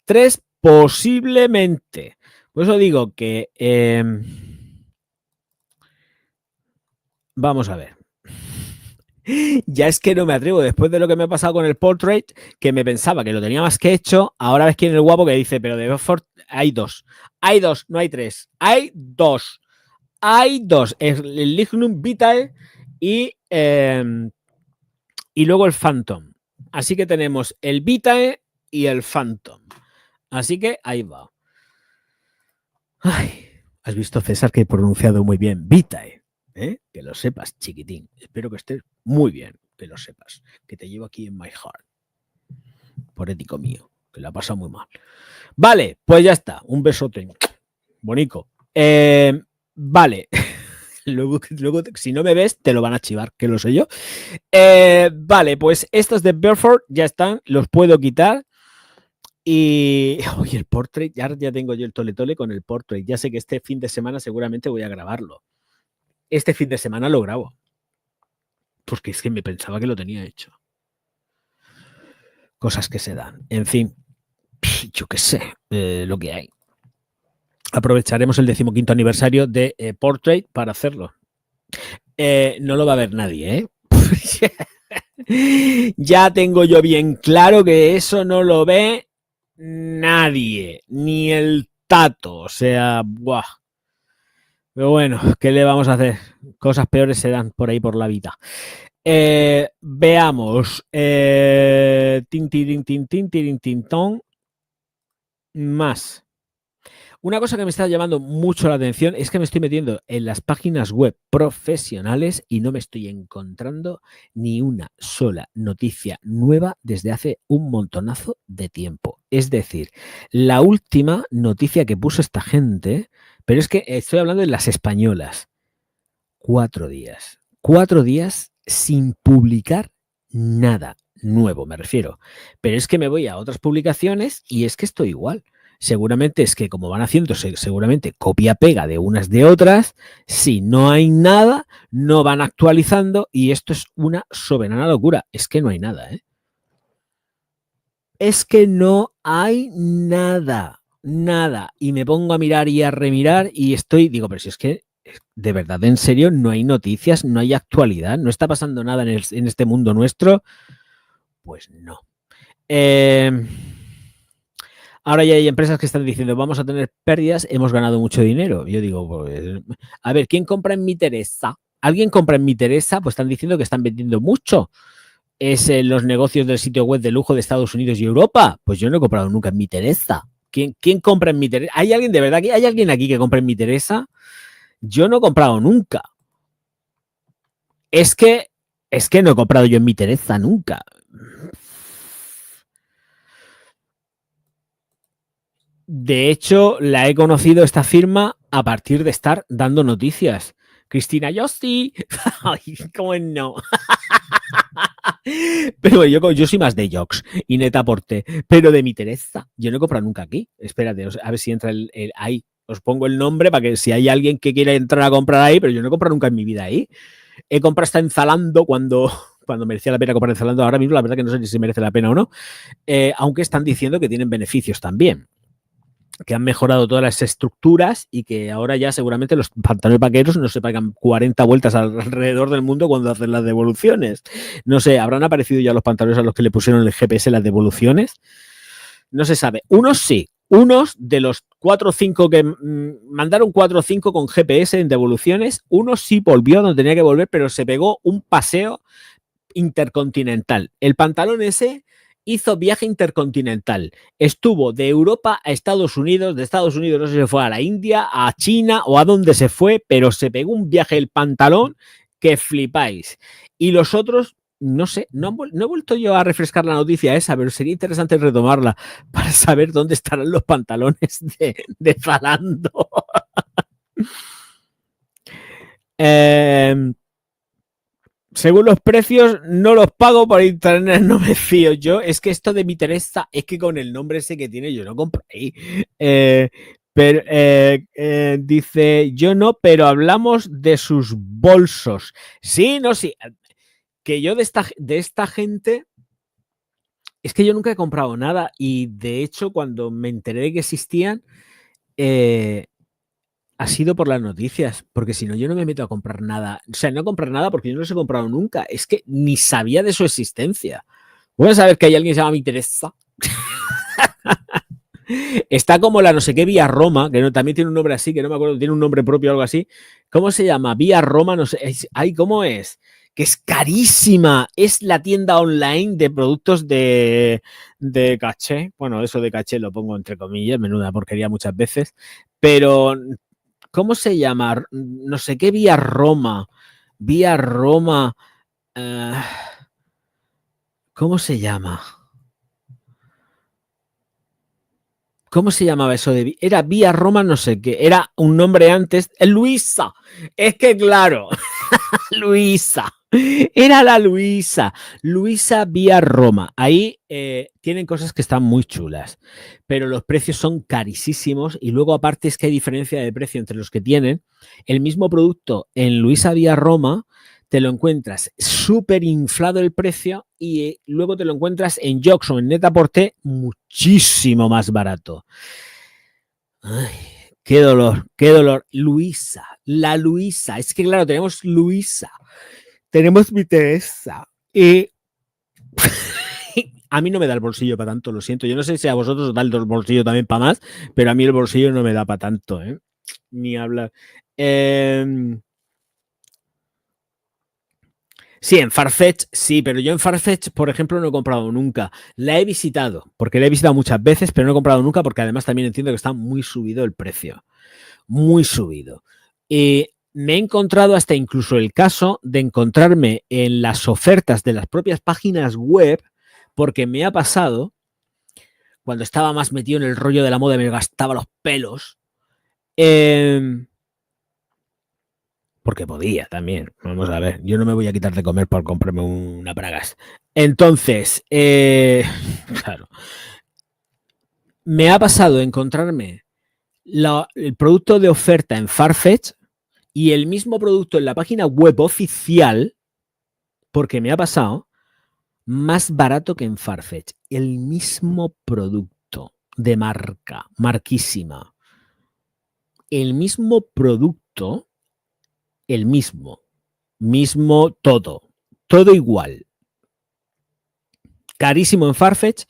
3 posiblemente. Por eso digo que... vamos a ver. Ya es que no me atrevo, después de lo que me ha pasado con el Portrait, que me pensaba que lo tenía más que hecho. Ahora ves quién es el guapo que dice, pero de Beaufort hay 2. Hay 2, no hay 3. Hay 2. Hay 2. El Lignum Vitae y luego el Phantom. Así que tenemos el Vitae y el Phantom. Así que ahí va. Ay, has visto, César, que he pronunciado muy bien Vitae. Que lo sepas, chiquitín. Espero que estés muy bien, que lo sepas. Que te llevo aquí en my heart. Por ético mío, que la pasa muy mal. Vale, pues ya está. Un besote. Bonito. Vale. luego, si no me ves, te lo van a chivar, que lo sé yo. Vale, pues estos de Beaufort ya están. Los puedo quitar. Y oye, el Portrait, ya tengo yo el tole con el Portrait. Ya sé que este fin de semana seguramente voy a grabarlo. Este fin de semana lo grabo. Porque es que me pensaba que lo tenía hecho. Cosas que se dan. En fin, yo qué sé, lo que hay. Aprovecharemos el 15º aniversario de Portrait para hacerlo. No lo va a ver nadie, Ya tengo yo bien claro que eso no lo ve nadie, ni el tato. O sea, ¡buah! Pero bueno, ¿qué le vamos a hacer? Cosas peores se dan por ahí por la vida. Veamos. Más. Una cosa que me está llamando mucho la atención es que me estoy metiendo en las páginas web profesionales y no me estoy encontrando ni una sola noticia nueva desde hace un montonazo de tiempo. Es decir, la última noticia que puso esta gente, pero es que estoy hablando de las españolas. 4 días. 4 días sin publicar nada nuevo, me refiero. Pero es que me voy a otras publicaciones y es que estoy igual. Seguramente es que como van haciendo seguramente copia-pega de unas de otras, si no hay nada, no van actualizando y esto es una soberana locura. Es que no hay nada, Es que no hay nada. Y me pongo a mirar y a remirar y digo, pero si es que de verdad, en serio, no hay noticias, no hay actualidad, no está pasando nada en este mundo nuestro. Pues no. Ahora ya hay empresas que están diciendo, vamos a tener pérdidas, hemos ganado mucho dinero. Yo digo, pues, a ver, ¿quién compra en Mi Teresa? ¿Alguien compra en Mi Teresa? Pues están diciendo que están vendiendo mucho. ¿Es los negocios del sitio web de lujo de Estados Unidos y Europa? Pues yo no he comprado nunca en Mi Teresa. ¿Quién compra en Mi Teresa? ¿Hay alguien de verdad? ¿Hay alguien aquí que compre en Mi Teresa? Yo no he comprado nunca. Es que no he comprado yo en Mi Teresa nunca. De hecho, la he conocido esta firma a partir de estar dando noticias. Cristina, yo sí. Ay, cómo no. Pero yo soy más de Jox y neta porté. Pero de Mi Teresa, yo no he comprado nunca aquí. Espérate, a ver si entra ahí. Os pongo el nombre para que si hay alguien que quiere entrar a comprar ahí, pero yo no he comprado nunca en mi vida ahí. He comprado hasta en Zalando cuando merecía la pena comprar en Zalando. Ahora mismo la verdad que no sé si merece la pena o no. Aunque están diciendo que tienen beneficios también, que han mejorado todas las estructuras y que ahora ya seguramente los pantalones vaqueros no se pagan 40 vueltas alrededor del mundo cuando hacen las devoluciones. No sé, ¿habrán aparecido ya los pantalones a los que le pusieron el GPS las devoluciones? No se sabe. Unos sí. Unos de los 4 o 5 que mandaron 4 o 5 con GPS en devoluciones, uno sí volvió donde tenía que volver, pero se pegó un paseo intercontinental. El pantalón ese hizo viaje intercontinental. Estuvo de Europa a Estados Unidos, de Estados Unidos no sé si se fue a la India, a China o a dónde se fue, pero se pegó un viaje el pantalón que flipáis. Y los otros, no sé, no he vuelto yo a refrescar la noticia esa, pero sería interesante retomarla para saber dónde estarán los pantalones de Zalando. Según los precios, no los pago por internet, no me fío. Yo, es que esto de Mi Teresa, es que con el nombre ese que tiene, yo no compré ahí. Pero dice, yo no, pero hablamos de sus bolsos. Sí, no, sí. Que yo de esta gente, es que yo nunca he comprado nada y de hecho cuando me enteré de que existían, ha sido por las noticias, porque si no yo no me meto a comprar nada. O sea, no comprar nada porque yo no los he comprado nunca. Es que ni sabía de su existencia. Voy a saber que hay alguien que se llama Mi Teresa. Está como la no sé qué Vía Roma, que no, también tiene un nombre así, que no me acuerdo, tiene un nombre propio o algo así. ¿Cómo se llama? Vía Roma, no sé. Ay, ¿cómo es? Que es carísima. Es la tienda online de productos de caché. Bueno, eso de caché lo pongo entre comillas, menuda porquería muchas veces. Pero, ¿cómo se llama? No sé qué Vía Roma. Vía Roma. ¿Cómo se llama? ¿Cómo se llamaba eso de? Era Vía Roma, no sé qué. Era un nombre antes. Luisa. Es que claro. Luisa. Era la Luisa. Luisa Vía Roma. Ahí tienen cosas que están muy chulas. Pero los precios son carísimos. Y luego, aparte, es que hay diferencia de precio entre los que tienen. El mismo producto en Luisa Vía Roma te lo encuentras súper inflado el precio y luego te lo encuentras en Jox o en Net-a-Porter muchísimo más barato. Ay, qué dolor, qué dolor. Luisa, la Luisa. Es que claro, tenemos Luisa, tenemos Mi Teresa y a mí no me da el bolsillo para tanto, lo siento. Yo no sé si a vosotros os da el bolsillo también para más, pero a mí el bolsillo no me da para tanto, ¿eh? Ni hablar. Sí, en Farfetch sí, pero yo en Farfetch, por ejemplo, no he comprado nunca. La he visitado, porque la he visitado muchas veces, pero no he comprado nunca porque además también entiendo que está muy subido el precio. Muy subido. Me he encontrado hasta incluso el caso de encontrarme en las ofertas de las propias páginas web, porque me ha pasado, cuando estaba más metido en el rollo de la moda, me gastaba los pelos. Porque podía también. Vamos a ver, yo no me voy a quitar de comer por comprarme una bragas. Entonces, claro, me ha pasado encontrarme el producto de oferta en Farfetch y el mismo producto en la página web oficial, porque me ha pasado, más barato que en Farfetch. El mismo producto de marca, marquísima. El mismo producto, el mismo todo igual. Carísimo en Farfetch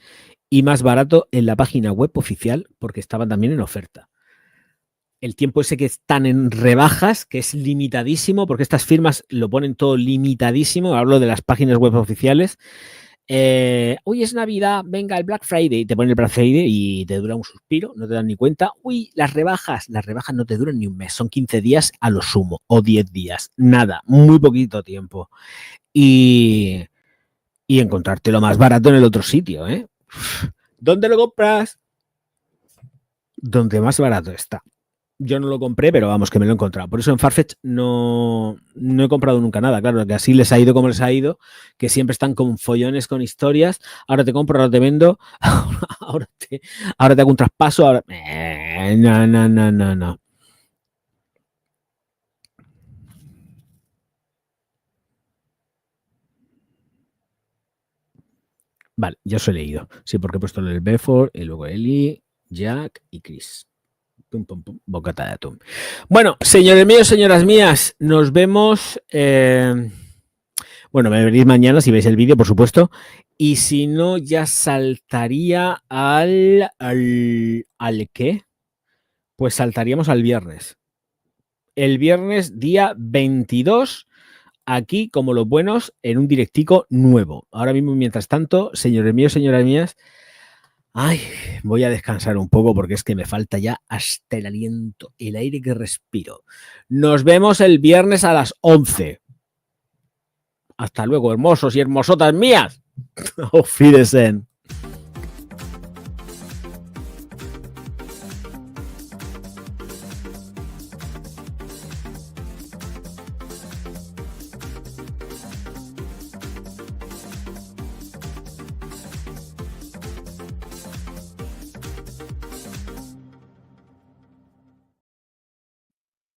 y más barato en la página web oficial porque estaban también en oferta. El tiempo ese que están en rebajas, que es limitadísimo, porque estas firmas lo ponen todo limitadísimo, hablo de las páginas web oficiales, Uy, es Navidad, venga, el Black Friday. Te ponen el Black Friday y te dura un suspiro, no te dan ni cuenta. Uy, las rebajas no te duran ni un mes, son 15 días a lo sumo, o 10 días, nada, muy poquito tiempo. Y encontrarte lo más barato en el otro sitio, ¿eh? ¿Dónde lo compras? Donde más barato está. Yo no lo compré, pero vamos, que me lo he encontrado. Por eso en Farfetch no he comprado nunca nada. Claro, que así les ha ido como les ha ido, que siempre están con follones, con historias. Ahora te compro, ahora te vendo, ahora te hago un traspaso. Ahora... No. Vale, yo os he leído. Sí, porque he puesto el Bedford y luego Eli, Jack y Chris. Pum, pum, pum, bocata de atún. Bueno, señores míos, señoras mías, nos vemos. Bueno, me veréis mañana si veis el vídeo, por supuesto. Y si no, ya saltaría al ¿qué? Pues saltaríamos al viernes. El viernes, día 22, aquí, como los buenos, en un directico nuevo. Ahora mismo, mientras tanto, señores míos, señoras mías, voy a descansar un poco porque es que me falta ya hasta el aliento, el aire que respiro. Nos vemos el viernes a las 11. Hasta luego, hermosos y hermosotas mías. Auf Wiedersehen.